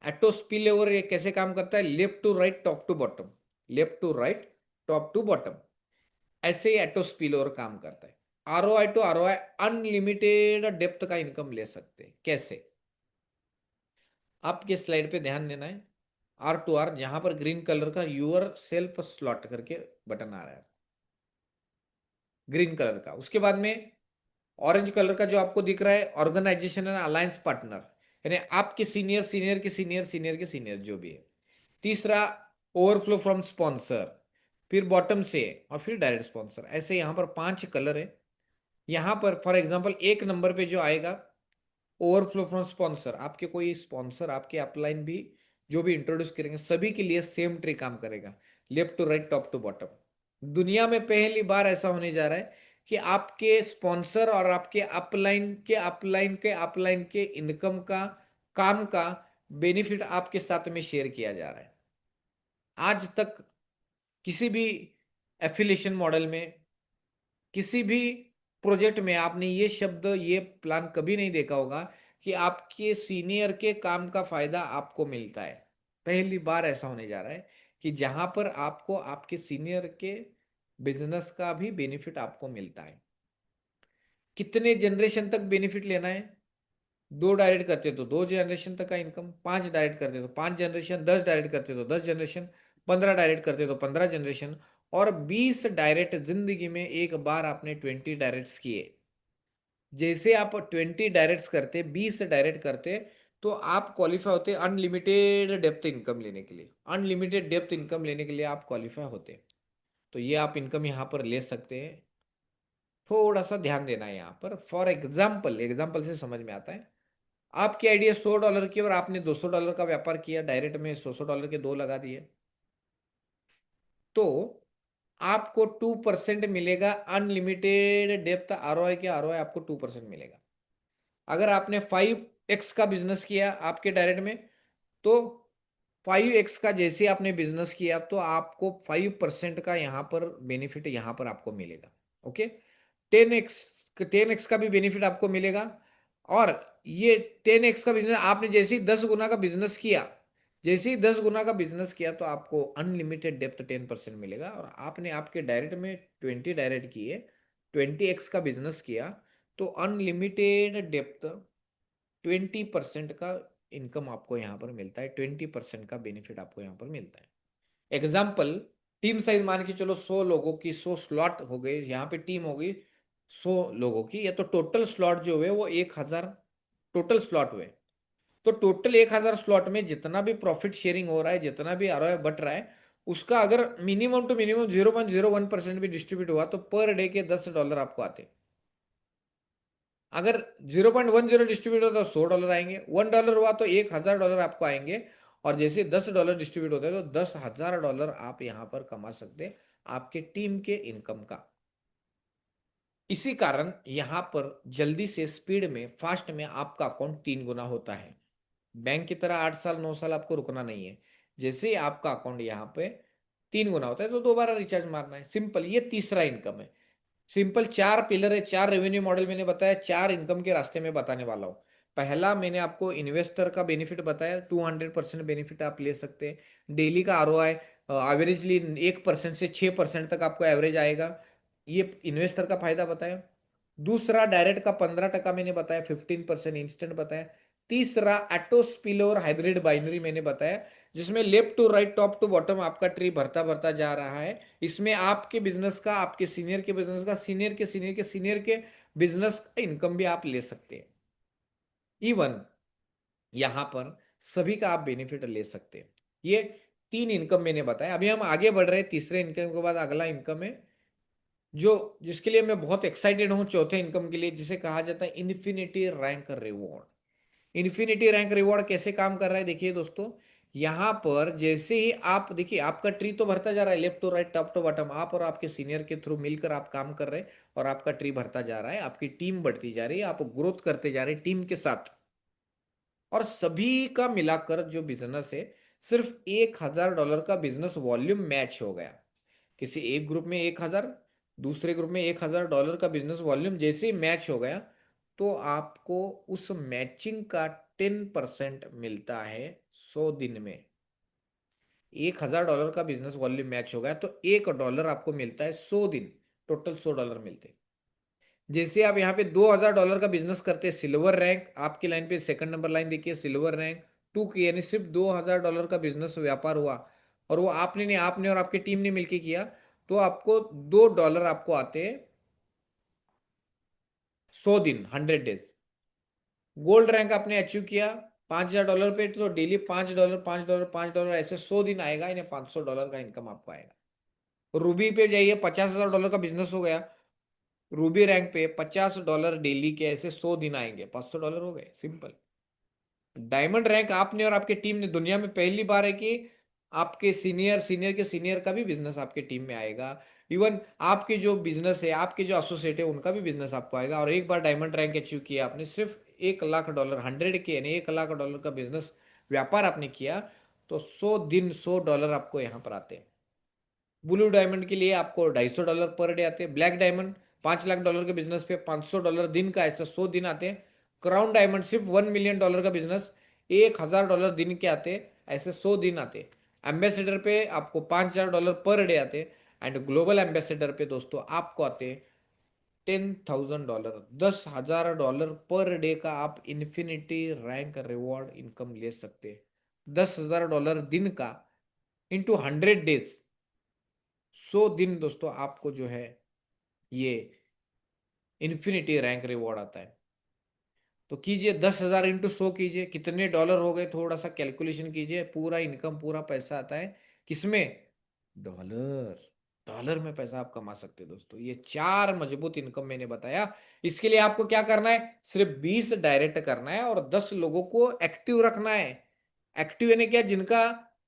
Auto spill over ये कैसे काम करता है, left to right, top to bottom, left to right, top to bottom, ऐसे ही एटो स्पिल ओवर काम करता है। ROI to ROI unlimited depth का इनकम ले सकते हैं। कैसे, आपके स्लाइड पे ध्यान देना है, आर टू आर, जहां पर ग्रीन कलर का यूर सेल्फ स्लॉट करके बटन आ रहा है, ग्रीन कलर का। उसके बाद में ऑरेंज कलर का जो आपको दिख रहा है, ऑर्गेनाइजेशन एंड अलायंस पार्टनर, यानी आपके सीनियर, सीनियर के सीनियर, सीनियर के सीनियर जो भी है। तीसरा ओवरफ्लो फ्रॉम स्पॉन्सर, फिर बॉटम से, और फिर डायरेक्ट स्पॉन्सर। ऐसे यहां पर 5 कलर है। यहां पर फॉर एग्जांपल 1 नंबर पे जो आएगा ओवरफ्लो फ्रॉम स्पॉन्सर, आपके कोई स्पॉन्सर आपके अपलाइन भी जो भी इंट्रोड्यूस करेंगे सभी के लिए सेम ट्री काम करेगा, left to right, top to bottom. दुनिया में पहली बार ऐसा होने जा रहा है कि आपके स्पॉन्सर और आपके अपलाइन के इनकम का, काम का बेनिफिट आपके साथ में शेयर किया जा रहा है। आज तक किसी भी एफिलिएशन मॉडल में, किसी भी प्रोजेक्ट में आपने ये शब्द, ये प्लान कभी नहीं देखा होगा कि आपके सीनियर के काम का फायदा आपको मिलता है। पहली बार ऐसा होने जा रहा है कि जहां पर आपको आपके सीनियर के बिजनेस का भी बेनिफिट आपको मिलता है। कितने जनरेशन तक बेनिफिट लेना है? 2 डायरेक्ट करते तो 2 जनरेशन तक का इनकम, 5 डायरेक्ट करते तो 5 जनरेशन, 10 डायरेक्ट करते तो 10 जनरेशन, 15 डायरेक्ट करते तो 15 जनरेशन, और 20 डायरेक्ट जिंदगी में एक बार आपने 20 डायरेक्ट किए। जैसे आप 20 डायरेक्ट करते, 20 डायरेक्ट करते, तो आप क्वालिफाई होते अनलिमिटेड डेप्थ इनकम लेने के लिए। अनलिमिटेड डेप्थ इनकम लेने के लिए आप क्वालिफाई होते। तो ये आप इनकम यहाँ पर ले सकते हैं। थोड़ा सा ध्यान देना है यहाँ पर। फॉर एग्जाम्पल, एग्जाम्पल से समझ में आता है। आपकी आइडिया $100 की और आपने $200 का व्यापार किया, डायरेक्ट में $100 के 2 लगा दिए, तो आपको 2% मिलेगा। अनलिमिटेड डेप्थ आरओआई के आरओआई आपको 2% मिलेगा। अगर आपने 5x का बिजनेस किया आपके डायरेक्ट में, तो 5x का जैसे आपने बिजनेस किया तो आपको 5% का यहाँ पर बेनिफिट यहाँ पर आपको मिलेगा। ओके, 10x, 10x का भी बेनिफिट आपको मिलेगा। और ये 10x का बिजनेस आपने जैसे ही 10 गुना का बिजनेस किया, जैसे ही 10 गुना का बिजनेस किया, तो आपको अनलिमिटेड डेप्थ 10% मिलेगा। और आपने आपके डायरेक्ट में 20 डायरेक्ट किए, 20x का बिजनेस किया, तो अनलिमिटेड डेप्थ 20% का इनकम आपको यहाँ पर मिलता है, 20% का बेनिफिट आपको यहाँ पर मिलता है। एग्जाम्पल, टीम साइज मान के चलो 100 लोगों की, 100 स्लॉट हो गए, यहाँ पे टीम हो गई 100 लोगों की, या तो टोटल स्लॉट जो हुए वो 1000 टोटल स्लॉट हुए। तो टोटल 1000 स्लॉट में जितना भी प्रॉफिट शेयरिंग हो रहा है, जितना भी आरओआई बट रहा है, उसका अगर मिनिमम टू मिनिमम 0.01% भी डिस्ट्रीब्यूट हुआ तो पर डे के $10 आपको आते। अगर 0.10 डिस्ट्रीब्यूट होता तो $100 आएंगे, $1 हुआ तो $1000 आपको आएंगे। और जैसे $10 डिस्ट्रीब्यूट होता है तो $10,000 आप यहां पर कमा सकते हैं आपके टीम के इनकम का। इसी कारण यहां पर जल्दी से, स्पीड में, फास्ट में आपका अकाउंट 3 गुना होता है। बैंक की तरह 8 साल 9 साल आपको रुकना नहीं है। जैसे ही आपका अकाउंट यहाँ पे 3 गुना होता है तो दोबारा रिचार्ज मारना है, सिंपल। ये तीसरा इनकम है। सिंपल 4 पिलर है, 4 रेवेन्यू मॉडल मैंने बताया, 4 इनकम के रास्ते में बताने वाला हूं। पहला मैंने आपको इन्वेस्टर का बेनिफिट बताया, 200% बेनिफिट आप ले सकते हैं। डेली का आरओआई एवरेजली 1% से 6% तक आपको एवरेज आएगा, ये इन्वेस्टर का फायदा बताया। दूसरा डायरेक्ट का 15% मैंने बताया, 15% इंस्टेंट बताया। तीसरा ऑटो स्पिल और हाइब्रिड बाइनरी मैंने बताया, जिसमें left to right, top to bottom आपका ट्री भरता भरता जा रहा है। इसमें आपके बिजनेस का, आपके सीनियर के बिजनेस का, सीनियर के सीनियर के सीनियर के बिजनेस का इनकम भी आप ले सकते हैं। इवन यहां पर सभी का आप बेनिफिट ले सकते हैं। ये 3 इनकम मैंने बताया। अभी हम आगे बढ़ रहे हैं, तीसरे इनकम के बाद अगला इनकम है जो, जिसके लिए मैं बहुत एक्साइटेड हूं, चौथे इनकम के लिए, जिसे कहा जाता है infinity rank reward. Infinity rank reward कैसे काम कर रहा है देखिए दोस्तों। यहां पर जैसे ही आप देखिए, आपका ट्री तो भरता जा रहा है, left to right, top to bottom, आप और आपके सीनियर के थ्रू मिलकर आप काम कर रहे हैं, और आपका ट्री भरता जा रहा है, आपकी टीम बढ़ती जा रही है, आप ग्रोथ करते जा रहे हैं टीम के साथ। और सभी का मिलाकर जो बिजनेस है, सिर्फ $1000 का बिजनेस वॉल्यूम मैच हो गया। किसी एक ग्रुप में 1000, दूसरे ग्रुप में $1000 का बिजनेस वॉल्यूम जैसे ही मैच हो गया, तो आपको उस मैचिंग का 10% मिलता है 100 दिन में। $1000 का बिजनेस वॉल्यूम मैच हो गया तो $1 आपको मिलता है 100 दिन, टोटल $100 मिलते हैं। जैसे आप यहाँ पे $2000 का बिजनेस करते हैं, सिल्वर रैंक आपकी लाइन पे, सेकंड नंबर लाइन देखिए, सिल्वर रैंक 2 की, यानी सिर्फ $2000 का बिजनेस व्यापार हुआ, और वो आपने नहीं, आपने और आपकी टीम ने मिलकर किया, तो आपको $2 आपको आते हैं 100 दिन, 100 डेज। गोल्ड रैंक आपने अचीव किया $5000 पे, तो डेली $5 $5 $5 ऐसे 100 दिन आएगा, यानी $500 का इनकम आपको आएगा। रूबी पे जाइए, $50000 का बिजनेस हो गया, रूबी रैंक पे $50 डेली के ऐसे 100 दिन आएंगे, $500 हो गए, सिंपल। डायमंड रैंक आपने और आपके टीम ने दुनिया में पहली बार है कि आपके सीनियर सीनियर के सीनियर का भी बिजनेस आपके टीम में आएगा। इवन आपके जो बिजनेस है, आपके जो एसोसिएट है, उनका भी बिजनेस आपको आएगा। और एक बार डायमंड रैंक अचीव किया आपने, सिर्फ $1 लाख, 100K यानी $1 लाख का बिजनेस व्यापार आपने किया, तो 100 दिन $100 आपको यहाँ पर आते हैं। ब्लू डायमंड के लिए आपको $250 पर डे आते हैं। ब्लैक डायमंड $5 लाख के बिजनेस पे $500 दिन का, ऐसा 100 दिन आते हैं। क्राउन डायमंड सिर्फ $1 मिलियन का बिजनेस, $1000 दिन के आते हैं, ऐसे 100 दिन आते हैं। एम्बेसडर पे आपको $5000 पर डे आते हैं। एंड ग्लोबल एम्बेसडर पे दोस्तों आपको आते हैं $10,000, $10,000 पर डे का आप इन्फिनिटी रैंक रिवॉर्ड इनकम ले सकते हैं। $10,000 दिन का इंटू 100 डेज, 100 दिन दोस्तों आपको जो है ये इन्फिनिटी रैंक रिवॉर्ड आता है। तो कीजिए 10,000 इंटू 100 कीजिए, कितने डॉलर हो गए, थोड़ा सा कैलकुलेशन कीजिए। पूरा इनकम, पूरा पैसा आता है किसमें? डॉलर। डॉलर में पैसा आप कमा सकते हैं दोस्तों। ये 4 मजबूत इनकम मैंने बताया। इसके लिए आपको क्या करना है? सिर्फ 20 डायरेक्ट करना है और 10 लोगों को एक्टिव रखना है। एक्टिव यानी क्या? जिनका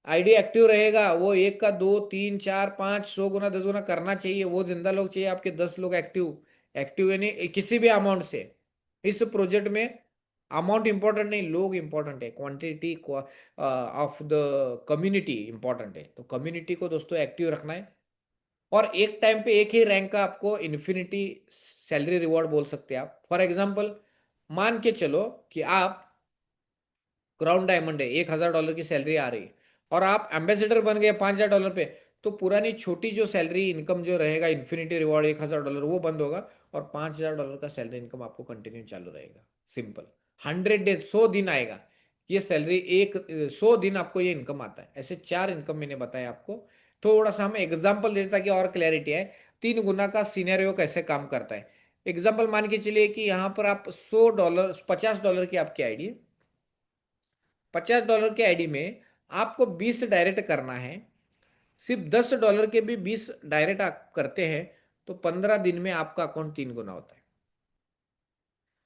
आईडी एक्टिव रहेगा वो एक का 2 3 4 5 100 गुना 10 गुना करना चाहिए। वो जिंदा लोग चाहिए आपके, 10 लोग एक्टिव। एक्टिव यानी किसी भी अमाउंट से। इस प्रोजेक्ट में अमाउंट इंपॉर्टेंट नहीं, लोग इंपॉर्टेंट है। Quantity of the community important है। तो कम्युनिटी को दोस्तों एक्टिव रखना है। और एक टाइम पे एक ही रैंक का आपको इन्फिनिटी सैलरी रिवॉर्ड बोल सकते हैं आप। फॉर एग्जांपल मान के चलो कि आप क्राउन डायमंड है, $1000 की सैलरी आ रही है और आप एम्बेसडर बन गए $5000 पे, तो पुरानी छोटी जो सैलरी इनकम जो रहेगा इन्फिनिटी रिवॉर्ड $1000 वो बंद होगा और $5000 का सैलरी इनकम आपको कंटिन्यू चालू रहेगा। सिंपल। 100 डेज, 100 दिन आएगा ये सैलरी, 100 दिन आपको ये इनकम आता है। ऐसे 4 इनकम मैंने बताया आपको। थोड़ा सा हम एग्जाम्पल देते ताकि और क्लैरिटी आए। 3 गुना का सिनेरियो कैसे काम करता है। एग्जाम्पल मान के चलिए कि यहाँ पर आप $100, $50 की आपकी आईडी है। $50 के आईडी में आपको 20 डायरेक्ट करना है। सिर्फ $10 के भी 20 डायरेक्ट आप करते हैं तो 15 दिन में आपका अकाउंट 3 गुना होता है।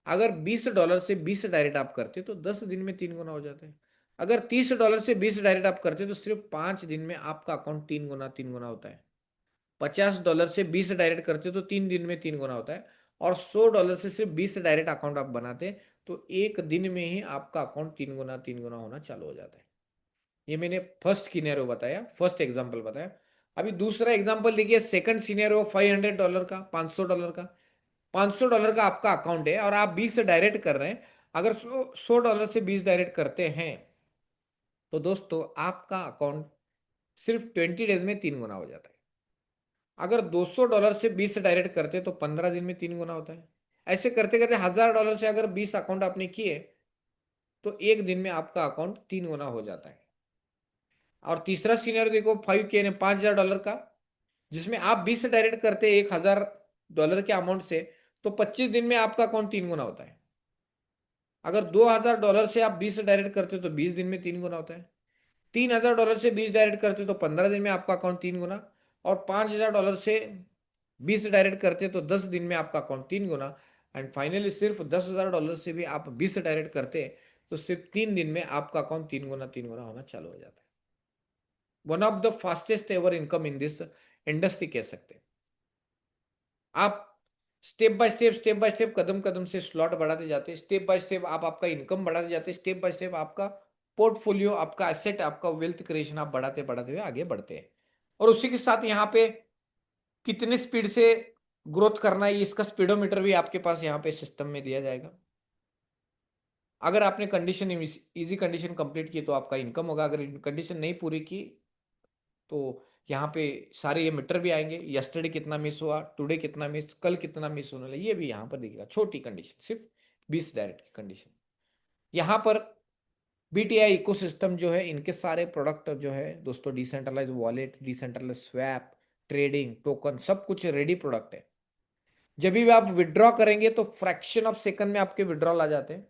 अगर $20 से 20 डायरेक्ट आप करते तो 10 दिन में 3 गुना हो जाता है। अगर $30 से 20 डायरेक्ट आप करते तो सिर्फ 5 दिन में आपका अकाउंट 3 गुना होता है। $50 से 20 डायरेक्ट करते तो 3 दिन में 3 गुना होता है। और $100 से सिर्फ 20 डायरेक्ट अकाउंट आप बनाते तो एक दिन में ही आपका अकाउंट 3 गुना होना चालू हो जाता है। ये मैंने फर्स्ट सिनेरियो बताया, फर्स्ट एग्जांपल बताया। अभी दूसरा एग्जांपल देखिए, सेकंड सिनेरियो $500 का, $500 का। $500 का आपका अकाउंट है और आप 20 से डायरेक्ट कर रहे हैं। अगर $100 से 20 डायरेक्ट करते हैं तो दोस्तों आपका अकाउंट सिर्फ 20 डेज में 3 गुना हो जाता है। अगर $200 से 20 डायरेक्ट करते हैं तो 15 दिन में 3 गुना होता है। ऐसे करते करते $1000 से अगर 20 अकाउंट आपने किए तो एक दिन में आपका अकाउंट 3 गुना हो जाता है। और तीसरा सीनियर देखो, 5K ने $5000 का, जिसमें आप 20 डायरेक्ट करते हैं $1000 के अमाउंट से, तो 25 दिन में आपका अकाउंट 3 गुना होता है। अगर $2000 से आप 20 डायरेक्ट करते हो तो 20 दिन में 3 गुना होता है। $3000 से 20 डायरेक्ट करते हो तो 15 दिन में आपका अकाउंट 3 गुना। और $5000 से 20 डायरेक्ट करते हो तो 10 दिन में आपका अकाउंट 3 गुना। एंड फाइनली सिर्फ $10,000 से भी आप 20 डायरेक्ट करते हैं तो सिर्फ 3 दिन में आपका अकाउंट 3 गुना होना चालू हो जाता है। One of the fastest ever income in this industry कह सकते हैं। आप स्टेप बाय स्टेप कदम कदम से स्लॉट बढ़ाते जाते हैं। स्टेप बाय स्टेप आप आपका इनकम बढ़ाते जाते हैं। स्टेप बाय स्टेप आपका पोर्टफोलियो, आपका एसेट, आपका वेल्थ क्रिएशन आप बढ़ाते बढ़ाते हुए आगे बढ़ते हैं। और उसी के साथ यहाँ पे कितने स्पीड से ग्रोथ करना है इसका स्पीडोमीटर भी आपके पास यहाँ पे सिस्टम में दिया जाएगा। अगर आपने कंडीशन इजी कंडीशन कंप्लीट की तो आपका इनकम होगा। अगर कंडीशन नहीं पूरी की तो यहाँ पे सारे ये मीटर भी आएंगे। यस्टरडे कितना मिस हुआ, टुडे कितना मिस, कल कितना मिस होने लगा, ये भी यहाँ पर दिखेगा। छोटी कंडीशन, सिर्फ 20 डायरेक्ट की कंडीशन। यहाँ पर बीटीआई इकोसिस्टम जो है, इनके सारे प्रोडक्ट जो है दोस्तों, decentralised wallet, decentralised swap, trading, token, सब कुछ रेडी प्रोडक्ट है। जब भी आप विड्रॉ करेंगे तो फ्रैक्शन ऑफ सेकंड में आपके विड्रॉल आ जाते हैं।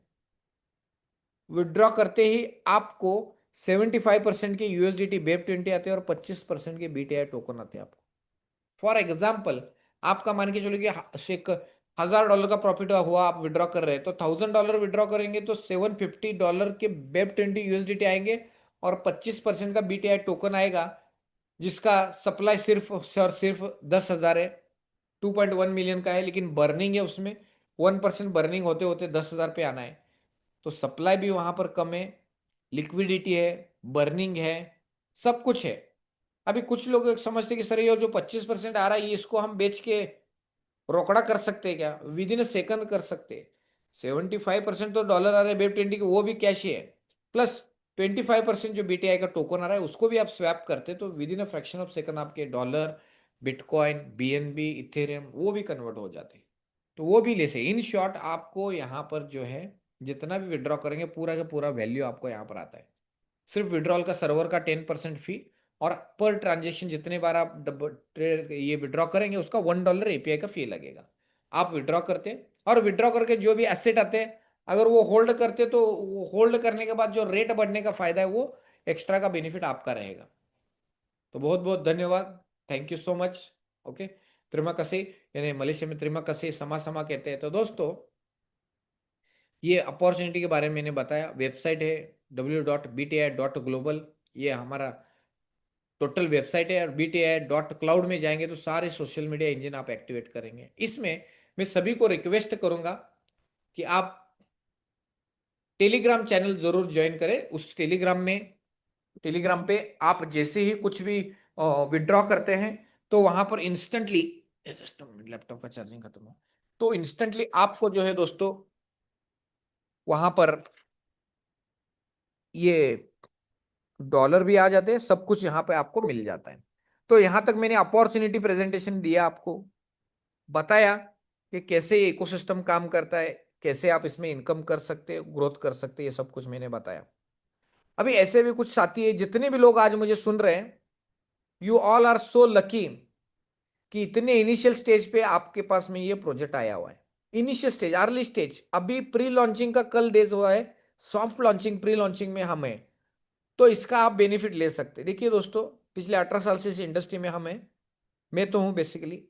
विड्रॉ करते ही आपको 75% के यूएसडीटी BEP20 आते हैं और 25% के बीटीआई टोकन आते हैं आपको। फॉर एग्जाम्पल आपका मान के चलो कि एक $1000 का प्रॉफिट हुआ, आप विड्रॉ कर रहे हैं तो $1000 विड्रॉ करेंगे तो $750 के BEP20 USDT आएंगे और 25% का BTI टोकन आएगा, जिसका सप्लाई सिर्फ और सिर्फ 10,000 है, 2.1 मिलियन का है, लेकिन बर्निंग है उसमें 1% बर्निंग होते होते 10,000 पे आना है। तो सप्लाई भी वहां पर कम है, लिक्विडिटी है, बर्निंग है, सब कुछ है। अभी कुछ लोग समझते कि सर ये जो 25% आ रहा है ये इसको हम बेच के रोकड़ा कर सकते हैं क्या? विद इन अ सेकंड कर सकते हैं। 75% तो डॉलर आ रहा है BEP20 के, वो भी कैश ही है, प्लस 25% जो BTI का टोकन आ रहा है उसको भी आप स्वैप करते तो with in a fraction of second आपके डॉलर, बिटकॉइन, BNB, इथेरियम वो भी कन्वर्ट हो जाते। तो वो भी ले से इन शॉर्ट आपको यहाँ पर जो है जितना भी विड्रॉ करेंगे पूरा का पूरा वैल्यू आपको यहाँ पर आता है। सिर्फ विड्रॉल का सर्वर का 10% फी, और पर ट्रांजेक्शन जितने बार आप ट्रेड ये विड्रॉ करेंगे उसका $1 API का फी लगेगा। आप विड्रॉ करते और विड्रॉ करके जो भी एसेट आते हैं अगर वो होल्ड करते तो होल्ड करने के बाद जो रेट बढ़ने का फायदा है वो एक्स्ट्रा का बेनिफिट आपका रहेगा। तो बहुत बहुत धन्यवाद, thank you so much. Okay, त्रिमा कसे, यानी मलेशिया में त्रिमा कसे समा समा कहते हैं। तो दोस्तों ये अपॉर्चुनिटी के बारे में मैंने बताया, वेबसाइट है www.bti.global, ये हमारा टोटल वेबसाइट है, और BTI.cloud में जाएंगे तो सारे सोशल मीडिया इंजन आप एक्टिवेट करेंगे। इसमें मैं सभी को रिक्वेस्ट करूंगा कि आप टेलीग्राम चैनल जरूर ज्वाइन करें। उस टेलीग्राम पे आप जैसे ही कुछ भी विड्रॉ करते हैं तो वहां पर इंस्टेंटली, जस्ट लैपटॉप का चार्जिंग खत्म हो, तो इंस्टेंटली आपको जो है दोस्तों वहां पर ये डॉलर भी आ जाते हैं, सब कुछ यहाँ पे आपको मिल जाता है। तो यहाँ तक मैंने अपॉर्चुनिटी प्रेजेंटेशन दिया, आपको बताया कि कैसे ये इकोसिस्टम काम करता है, कैसे आप इसमें इनकम कर सकते हैं, ग्रोथ कर सकते हैं, ये सब कुछ मैंने बताया। अभी ऐसे भी कुछ साथी है, जितने भी लोग आज मुझे सुन रहे हैं, you all are so lucky कि इतने इनिशियल स्टेज पे आपके पास में ये प्रोजेक्ट आया हुआ है। इनिशियल स्टेज, अर्ली स्टेज, अभी प्री लॉन्चिंग का कल डेज हुआ है, सॉफ्ट लॉन्चिंग प्री लॉन्चिंग में हम है, तो इसका आप बेनिफिट ले सकते हैं। देखिए दोस्तों, पिछले 18 साल से इस इंडस्ट्री में हम हैं, मैं तो हूं बेसिकली,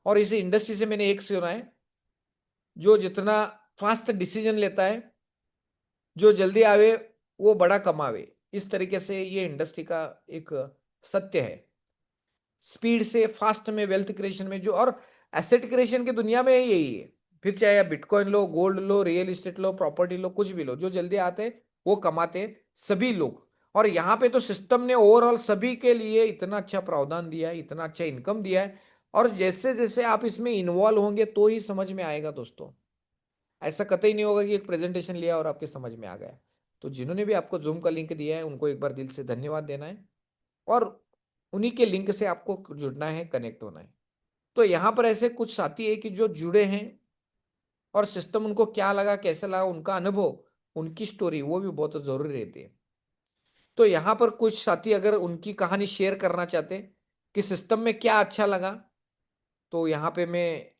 और इस इंडस्ट्री से मैंने एक सुना है, जो जितना फास्ट डिसीजन लेता है, जो जल्दी आवे वो बड़ा कमावे। इस तरीके से ये इंडस्ट्री का एक सत्य है। स्पीड से फास्ट में वेल्थ क्रिएशन में जो, और एसेट क्रिएशन की दुनिया में यही है, फिर चाहे आप बिटकॉइन लो, गोल्ड लो, रियल एस्टेट लो, प्रॉपर्टी लो, कुछ भी लो, जो जल्दी आते वो कमाते सभी लोग। और यहाँ पे तो सिस्टम ने ओवरऑल सभी के लिए इतना अच्छा प्रावधान दिया है, इतना अच्छा इनकम दिया है, और जैसे जैसे आप इसमें इन्वॉल्व होंगे तो ही समझ में आएगा दोस्तों। ऐसा कतई नहीं होगा कि एक प्रेजेंटेशन लिया और आपके समझ में आ गया। तो जिन्होंने भी आपको जूम का लिंक दिया है उनको एक बार दिल से धन्यवाद देना है, और उन्हीं के लिंक से आपको जुड़ना है, कनेक्ट होना है। तो यहाँ पर ऐसे कुछ साथी है कि जो जुड़े हैं और सिस्टम उनको क्या लगा, कैसे लगा, उनका अनुभव, उनकी स्टोरी वो भी बहुत जरूरी रहती है। तो यहाँ पर कुछ साथी अगर उनकी कहानी शेयर करना चाहते हैं कि सिस्टम में क्या अच्छा लगा, तो यहाँ पे मैं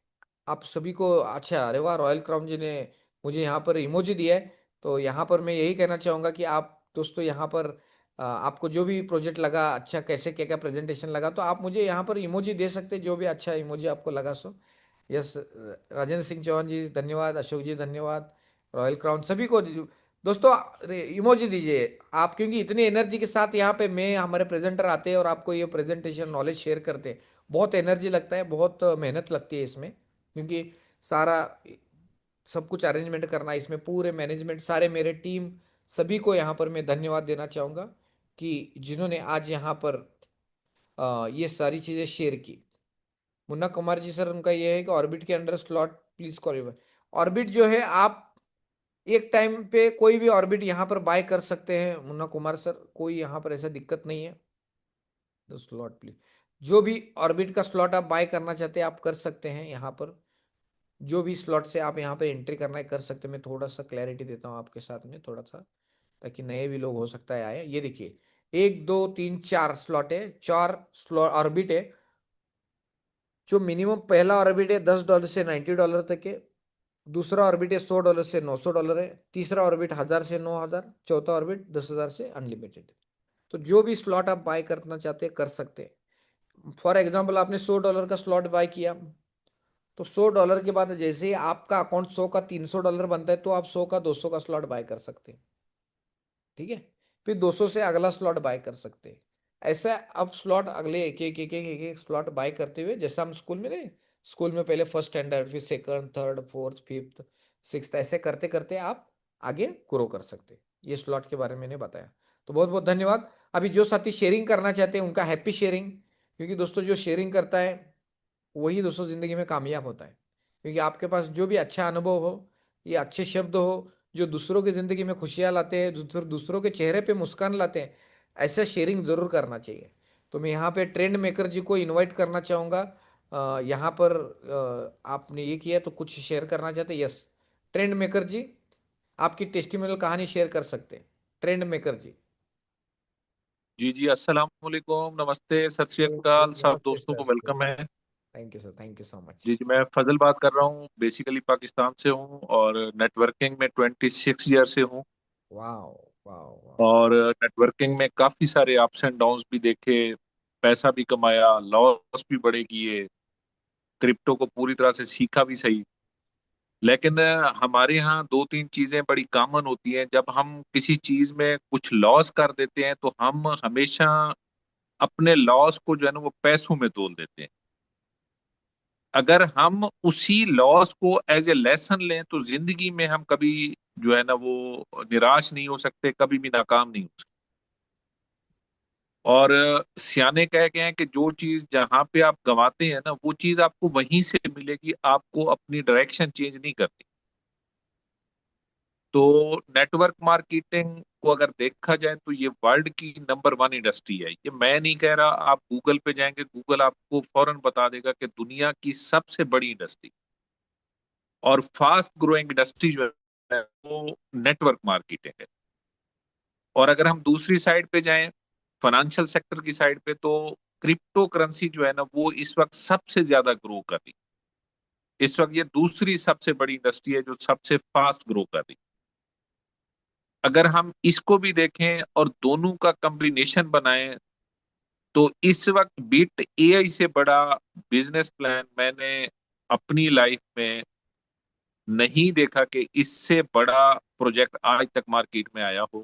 आप सभी को, अच्छा अरे वाह, रॉयल क्राउन जी ने मुझे यहाँ पर इमोजी दिया है, तो यहाँ पर मैं यही कहना चाहूँगा कि आप दोस्तों यहाँ पर आपको जो भी प्रोजेक्ट लगा अच्छा, कैसे क्या क्या प्रेजेंटेशन लगा, तो आप मुझे यहाँ पर इमोजी दे सकते हैं, जो भी अच्छा इमोजी आपको लगा सो। यस, राजेंद्र सिंह चौहान जी धन्यवाद, अशोक जी धन्यवाद, रॉयल क्राउन सभी को दोस्तों इमोजी दीजिए आप, क्योंकि इतनी एनर्जी के साथ यहाँ पे मैं, हमारे प्रेजेंटर आते हैं और आपको ये प्रेजेंटेशन नॉलेज शेयर करते हैं, बहुत एनर्जी लगता है, बहुत मेहनत लगती है इसमें, क्योंकि सारा सब कुछ अरेंजमेंट करना, इसमें पूरे मैनेजमेंट, सारे मेरे टीम, सभी को यहाँ पर मैं धन्यवाद देना चाहूँगा कि जिन्होंने आज यहाँ पर ये सारी चीज़ें शेयर की। मुन्ना कुमार जी सर, उनका ये है कि ऑर्बिट के under slot please call. Orbit जो है आप एक टाइम पे कोई भी ऑर्बिट यहाँ पर बाय कर सकते हैं मुन्ना कुमार सर, कोई यहाँ पर ऐसा दिक्कत नहीं है। स्लॉट प्लीज, जो भी ऑर्बिट का स्लॉट आप बाय करना चाहते हैं आप कर सकते हैं, यहाँ पर जो भी स्लॉट से आप यहाँ पे एंट्री करना है कर सकते हैं। मैं थोड़ा सा क्लैरिटी देता हूँ आपके साथ में थोड़ा सा, ताकि नए भी लोग हो सकता है आए। ये देखिए 1 2 3 4 स्लॉट है, 4 स्लॉट ऑर्बिट है। जो मिनिमम पहला ऑर्बिट है $10 से $90 तक है, दूसरा ऑर्बिट है $100 से $900 है, तीसरा ऑर्बिट 1000 से 9000, चौथा ऑर्बिट 10,000 से अनलिमिटेड। तो जो भी स्लॉट आप बाय करना चाहते हैं कर सकते हैं। फॉर एग्जाम्पल आपने $100 का स्लॉट बाय किया, तो $100 के बाद जैसे ही आपका अकाउंट 100 का $300 बनता है तो आप 100 का 200 का स्लॉट बाय कर सकते हैं। ठीक है, फिर 200 से अगला स्लॉट बाय कर सकते हैं। ऐसा अब स्लॉट अगले एक स्लॉट बाय करते हुए, जैसे हम स्कूल में नहीं, स्कूल में पहले फर्स्ट स्टैंडर्ड, फिर second, third, fourth, fifth, sixth, ऐसे करते करते आप आगे ग्रो कर सकते हैं। ये स्लॉट के बारे में मैंने बताया। तो बहुत बहुत धन्यवाद। अभी जो साथी शेयरिंग करना चाहते हैं उनका हैप्पी शेयरिंग, क्योंकि दोस्तों जो शेयरिंग करता है वही दोस्तों जिंदगी में कामयाब होता है। क्योंकि आपके पास जो भी अच्छा अनुभव हो, ये अच्छे शब्द हो जो दूसरों की जिंदगी में खुशियां लाते हैं, दूसरों के चेहरे पे मुस्कान लाते हैं, ऐसा शेयरिंग जरूर करना चाहिए। तो मैं यहाँ पे ट्रेंड मेकर जी को इनवाइट करना चाहूँगा। यहाँ पर आपने ये किया तो कुछ शेयर करना चाहते हैं? यस, ट्रेंड मेकर जी, आपकी टेस्टिमोनियल कहानी शेयर कर सकते हैं, ट्रेंड मेकर जी। जी जी, अस्सलाम वालेकुम, नमस्ते, सत श्री नमस्ते अकाल, सब नमस्ते दोस्तों सर। को वेलकम है। Thank you sir, thank you so much. जी जी, मैं फजल बात कर रहा हूँ, बेसिकली पाकिस्तान से हूँ और नेटवर्किंग में 26 ईयर से हूँ। वाह वाह वाह। और नेटवर्किंग में काफी सारे अप्स एंड डाउन्स भी देखे, पैसा भी कमाया, लॉस भी बड़े किए, क्रिप्टो को पूरी तरह से सीखा भी सही। लेकिन हमारे यहाँ दो तीन चीजें बड़ी कॉमन होती हैं। जब हम किसी चीज में कुछ लॉस कर देते हैं तो हम हमेशा अपने लॉस को जो है ना वो पैसों में तोल देते हैं। अगर हम उसी लॉस को एज ए लेसन लें तो जिंदगी में हम कभी जो है ना वो निराश नहीं हो सकते, कभी भी नाकाम नहीं हो सकते। और सियाने कह गए हैं कि जो चीज जहां पे आप गंवाते हैं ना वो चीज आपको वहीं से मिलेगी, आपको अपनी डायरेक्शन चेंज नहीं करनी। तो नेटवर्क मार्केटिंग को अगर देखा जाए तो ये वर्ल्ड की नंबर 1 इंडस्ट्री है। ये मैं नहीं कह रहा, आप गूगल पे जाएंगे, गूगल आपको फौरन बता देगा कि दुनिया की सबसे बड़ी इंडस्ट्री और फास्ट ग्रोइंग इंडस्ट्री जो है वो नेटवर्क मार्केटिंग है। और अगर हम दूसरी साइड पे जाएं, फाइनेंशियल सेक्टर की साइड पे, तो क्रिप्टो करेंसी जो है ना वो इस वक्त सबसे ज्यादा ग्रो कर रही है। इस वक्त ये दूसरी सबसे बड़ी इंडस्ट्री है जो सबसे फास्ट ग्रो कर रही है। अगर हम इसको भी देखें और दोनों का कॉम्बिनेशन बनाएं तो इस वक्त बिट एआई से बड़ा बिजनेस प्लान मैंने अपनी लाइफ में नहीं देखा कि इससे बड़ा प्रोजेक्ट आज तक मार्केट में आया हो।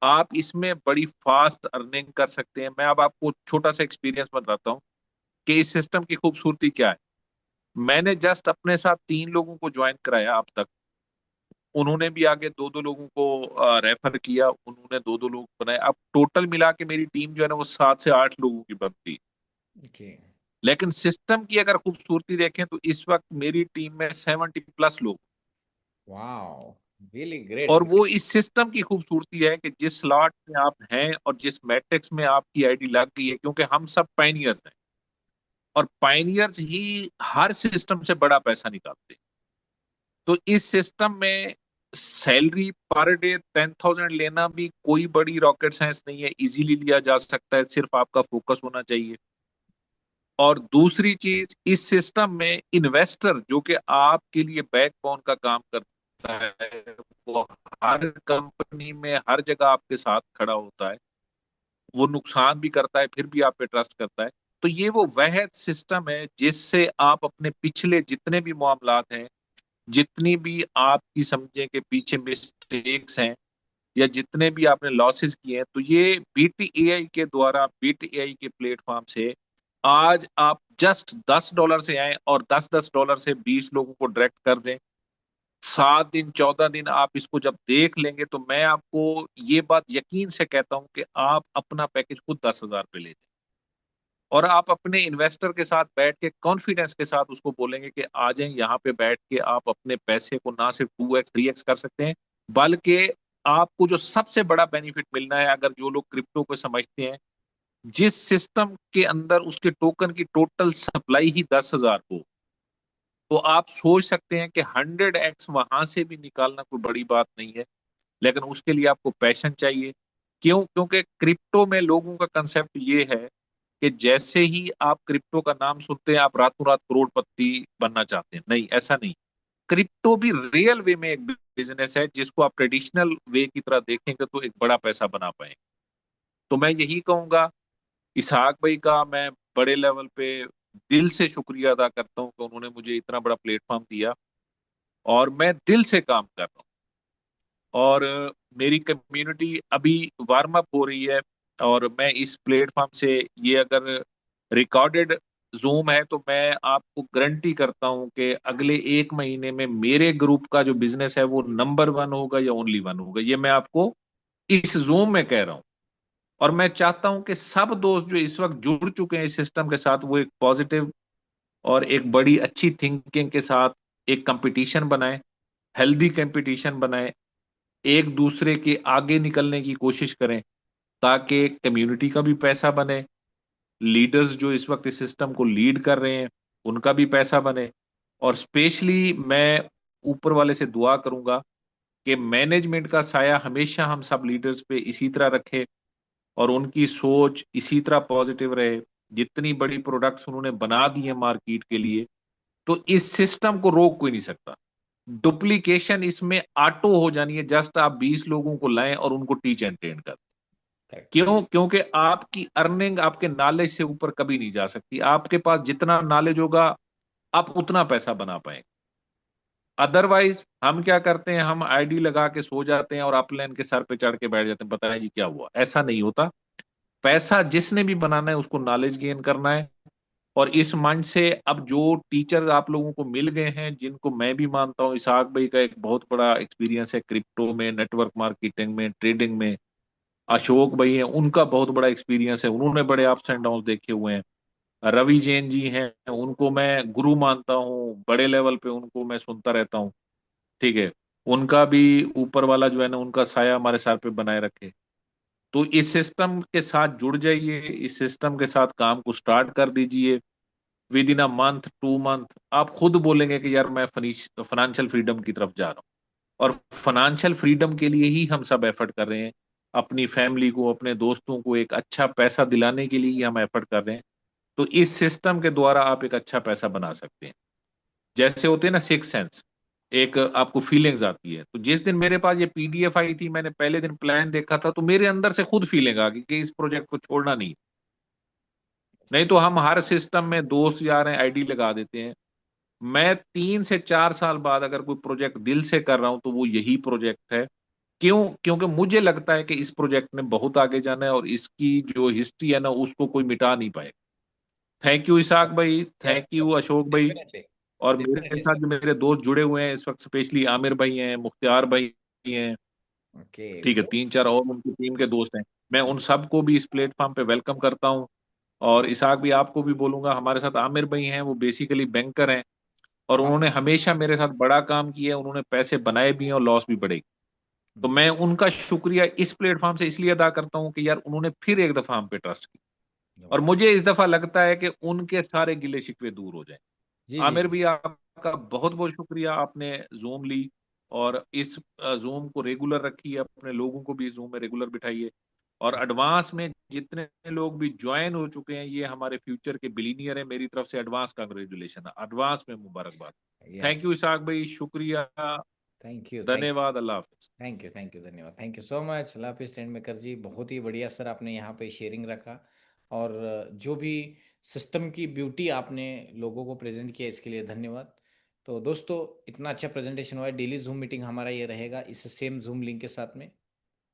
आप इसमें बड़ी फास्ट अर्निंग कर सकते हैं। मैं अब आपको छोटा सा एक्सपीरियंस बताता हूँ कि इस सिस्टम की खूबसूरती क्या है। मैंने जस्ट अपने साथ 3 लोगों को ज्वाइन कराया अब तक, उन्होंने भी आगे 2-2 लोगों को रेफर किया, उन्होंने 2-2 लोग बनाए। अब टोटल मिला के मेरी टीम जो है ना वो 7 से 8 लोगों की बनती है। ओके। लेकिन सिस्टम की अगर खूबसूरती देखें तो इस वक्त मेरी टीम में 70+ लोग। Wow, really great. और वो इस सिस्टम की खूबसूरती है कि जिस स्लॉट में आप हैं और जिस मैट्रिक्स में आपकी आईडी लग गई है, क्योंकि हम सब पायनियर्स हैं और पायनियर्स ही हर सिस्टम से बड़ा पैसा निकालते हैं। तो इस सिस्टम में सैलरी पर डे 10,000 लेना भी कोई बड़ी रॉकेट साइंस नहीं है, इजीली लिया जा सकता है, सिर्फ आपका फोकस होना चाहिए। और दूसरी चीज, इस सिस्टम में इन्वेस्टर जो कि आपके लिए बैकबोन का काम करता है, वो हर कंपनी में हर जगह आपके साथ खड़ा होता है, वो नुकसान भी करता है फिर भी आप पे ट्रस्ट करता है। तो ये वो वह सिस्टम है जिससे आप अपने पिछले जितने भी मामलात हैं, जितनी भी आपकी समझे के पीछे मिस्टेक्स हैं या जितने भी आपने लॉसेस किए हैं, तो ये बीट एआई के द्वारा, बीट एआई के प्लेटफॉर्म से आज आप जस्ट $10 से आए और $10 से 20 लोगों को डायरेक्ट कर दें। 7 दिन 14 दिन आप इसको जब देख लेंगे तो मैं आपको ये बात यकीन से कहता हूं कि आप अपना पैकेज खुद 10,000 पे ले जाएं और आप अपने इन्वेस्टर के साथ बैठ के कॉन्फिडेंस के साथ उसको बोलेंगे कि आ जाएं यहाँ पे बैठ के आप अपने पैसे को ना सिर्फ 2x 3x कर सकते हैं, बल्कि आपको जो सबसे बड़ा बेनिफिट मिलना है, अगर जो लोग क्रिप्टो को समझते हैं, जिस सिस्टम के अंदर उसके टोकन की टोटल सप्लाई ही 10,000 हो, तो आप सोच सकते हैं कि 100x वहां से भी निकालना कोई बड़ी बात नहीं है। लेकिन उसके लिए आपको पैशन चाहिए। क्यों? क्योंकि क्रिप्टो में लोगों का कंसेप्ट ये है कि जैसे ही आप क्रिप्टो का नाम सुनते हैं आप रातों रात करोड़पति बनना चाहते हैं। नहीं, ऐसा नहीं। क्रिप्टो भी रियल वे में एक बिजनेस है जिसको आप ट्रेडिशनल वे की तरह देखेंगे तो एक बड़ा पैसा बना पाएंगे। तो मैं यही कहूंगा, इसहाक भाई का मैं बड़े लेवल पे दिल से शुक्रिया अदा करता हूँ कि उन्होंने मुझे इतना बड़ा प्लेटफॉर्म दिया, और मैं दिल से काम कर रहा हूँ। और मेरी कम्युनिटी अभी वार्म अप हो रही है, और मैं इस प्लेटफॉर्म से, ये अगर रिकॉर्डेड जूम है, तो मैं आपको गारंटी करता हूं कि अगले 1 महीने में मेरे ग्रुप का जो बिजनेस है वो नंबर 1 होगा या ओनली 1 होगा। ये मैं आपको इस जूम में कह रहा हूं। और मैं चाहता हूं कि सब दोस्त जो इस वक्त जुड़ चुके हैं इस सिस्टम के साथ, वो एक पॉजिटिव और एक बड़ी अच्छी थिंकिंग के साथ एक कंपटीशन बनाए, हेल्दी कंपटीशन बनाए, एक दूसरे के आगे निकलने की कोशिश करें, ताकि कम्युनिटी का भी पैसा बने, लीडर्स जो इस वक्त इस सिस्टम को लीड कर रहे हैं उनका भी पैसा बने। और स्पेशली मैं ऊपर वाले से दुआ करूंगा कि मैनेजमेंट का साया हमेशा हम सब लीडर्स पे इसी तरह रखे, और उनकी सोच इसी तरह पॉजिटिव रहे। जितनी बड़ी प्रोडक्ट्स उन्होंने बना दी है मार्केट के लिए, तो इस सिस्टम को रोक कोई नहीं सकता। डुप्लीकेशन इसमें ऑटो हो जानी है, जस्ट आप 20 लोगों को लाएं और उनको टीच एंड ट्रेन कर। करेक्ट। क्यों? क्योंकि आपकी अर्निंग आपके नॉलेज से ऊपर कभी नहीं जा सकती। आपके पास जितना नॉलेज होगा, आप उतना पैसा बना पाएंगे। अदरवाइज हम क्या करते हैं, हम आईडी लगा के सो जाते हैं और अपलाइन के सर पे चढ़ के बैठ जाते हैं, पता है जी क्या हुआ। ऐसा नहीं होता। पैसा जिसने भी बनाना है उसको नॉलेज गेन करना है। और इस मंच से अब जो टीचर्स आप लोगों को मिल गए हैं, जिनको मैं भी मानता हूँ, इसहाक भाई का एक बहुत बड़ा एक्सपीरियंस है क्रिप्टो में, नेटवर्क मार्केटिंग में, ट्रेडिंग में। अशोक भाई हैं, उनका बहुत बड़ा एक्सपीरियंस है, उन्होंने बड़े अप्स एंड डाउन देखे हुए हैं। रवि जैन जी हैं, उनको मैं गुरु मानता हूँ, बड़े लेवल पे उनको मैं सुनता रहता हूँ। ठीक है। उनका भी ऊपर वाला जो है ना, उनका साया हमारे सर पे बनाए रखे। तो इस सिस्टम के साथ जुड़ जाइए, इस सिस्टम के साथ काम को स्टार्ट कर दीजिए। With in a month, 2 month, आप खुद बोलेंगे कि यार मैं फाइनेंशियल फ्रीडम की तरफ जा रहा हूँ। और फाइनेंशियल फ्रीडम के लिए ही हम सब एफर्ट कर रहे हैं। अपनी फैमिली को, अपने दोस्तों को एक अच्छा पैसा दिलाने के लिए ही हम एफर्ट कर रहे हैं। तो इस सिस्टम के द्वारा आप एक अच्छा पैसा बना सकते हैं। जैसे होते हैं ना सिक्स सेंस, एक आपको फीलिंग्स आती है। तो जिस दिन मेरे पास ये पीडीएफ आई थी, मैंने पहले दिन प्लान देखा था, तो मेरे अंदर से खुद फीलिंग आ गई कि इस प्रोजेक्ट को छोड़ना नहीं। नहीं तो हम हर सिस्टम में दोस्त यार हैं, आईडी लगा देते हैं। मैं 3 से 4 साल बाद अगर कोई प्रोजेक्ट दिल से कर रहा हूं, तो वो यही प्रोजेक्ट है। क्यों? क्योंकि मुझे लगता है कि इस प्रोजेक्ट ने बहुत आगे जाना है, और इसकी जो हिस्ट्री है ना, उसको कोई मिटा नहीं पाएगा। थैंक यू इसाक भाई, yes thank you yes. Ashok भाई। डेफिनेटली। और मेरे डेफिनेटली साथ सर। जो मेरे दोस्त जुड़े हुए हैं इस वक्त, स्पेशली आमिर भाई हैं, मुख्तार भाई हैं। ओके। ठीक है, 3 4 और उनकी टीम के दोस्त हैं। मैं उन सबको भी इस प्लेटफॉर्म पे वेलकम करता हूँ। और इसाक भी आपको भी बोलूंगा, हमारे साथ आमिर भाई हैं, वो बेसिकली बैंकर हैं, और हाँ। उन्होंने हमेशा मेरे साथ बड़ा काम किया है। उन्होंने पैसे बनाए भी हैं और लॉस भी बढ़े। तो जी। मैं उनका शुक्रिया इस प्लेटफॉर्म से इसलिए अदा करता हूं कि यार उन्होंने फिर एक दफा हम पे ट्रस्ट किया, और वाह। मुझे इस दफा लगता है कि उनके सारे गिले शिकवे दूर हो जाए। जी जी आमिर जी। भी, आपका बहुत बहुत शुक्रिया, आपने जूम ली और इस जूम को रेगुलर रखिए, अपने लोगों को भी जूम में रेगुलर बिठाइए। और एडवांस में जितने लोग भी ज्वाइन हो चुके हैं, ये हमारे फ्यूचर के बिलीनियर हैं। मेरी तरफ से एडवांस कांग्रेचुलेशन, एडवांस में मुबारकबाद। यस। थैंक यू इसाक भाई, शुक्रिया, थैंक यू। थैंक धन्यवाद, अल्लाह हाफिज। Thank you. Thank you. धन्यवाद। थैंक यू सो मच लापी स्टैंड मेकर जी। बहुत ही बढ़िया सर, आपने यहाँ पे शेयरिंग रखा। और जो भी सिस्टम की ब्यूटी आपने लोगों को प्रेजेंट किया, इसके लिए धन्यवाद। तो दोस्तों, इतना अच्छा प्रेजेंटेशन हुआ है। डेली जूम मीटिंग हमारा ये रहेगा, इस सेम जूम लिंक के साथ में।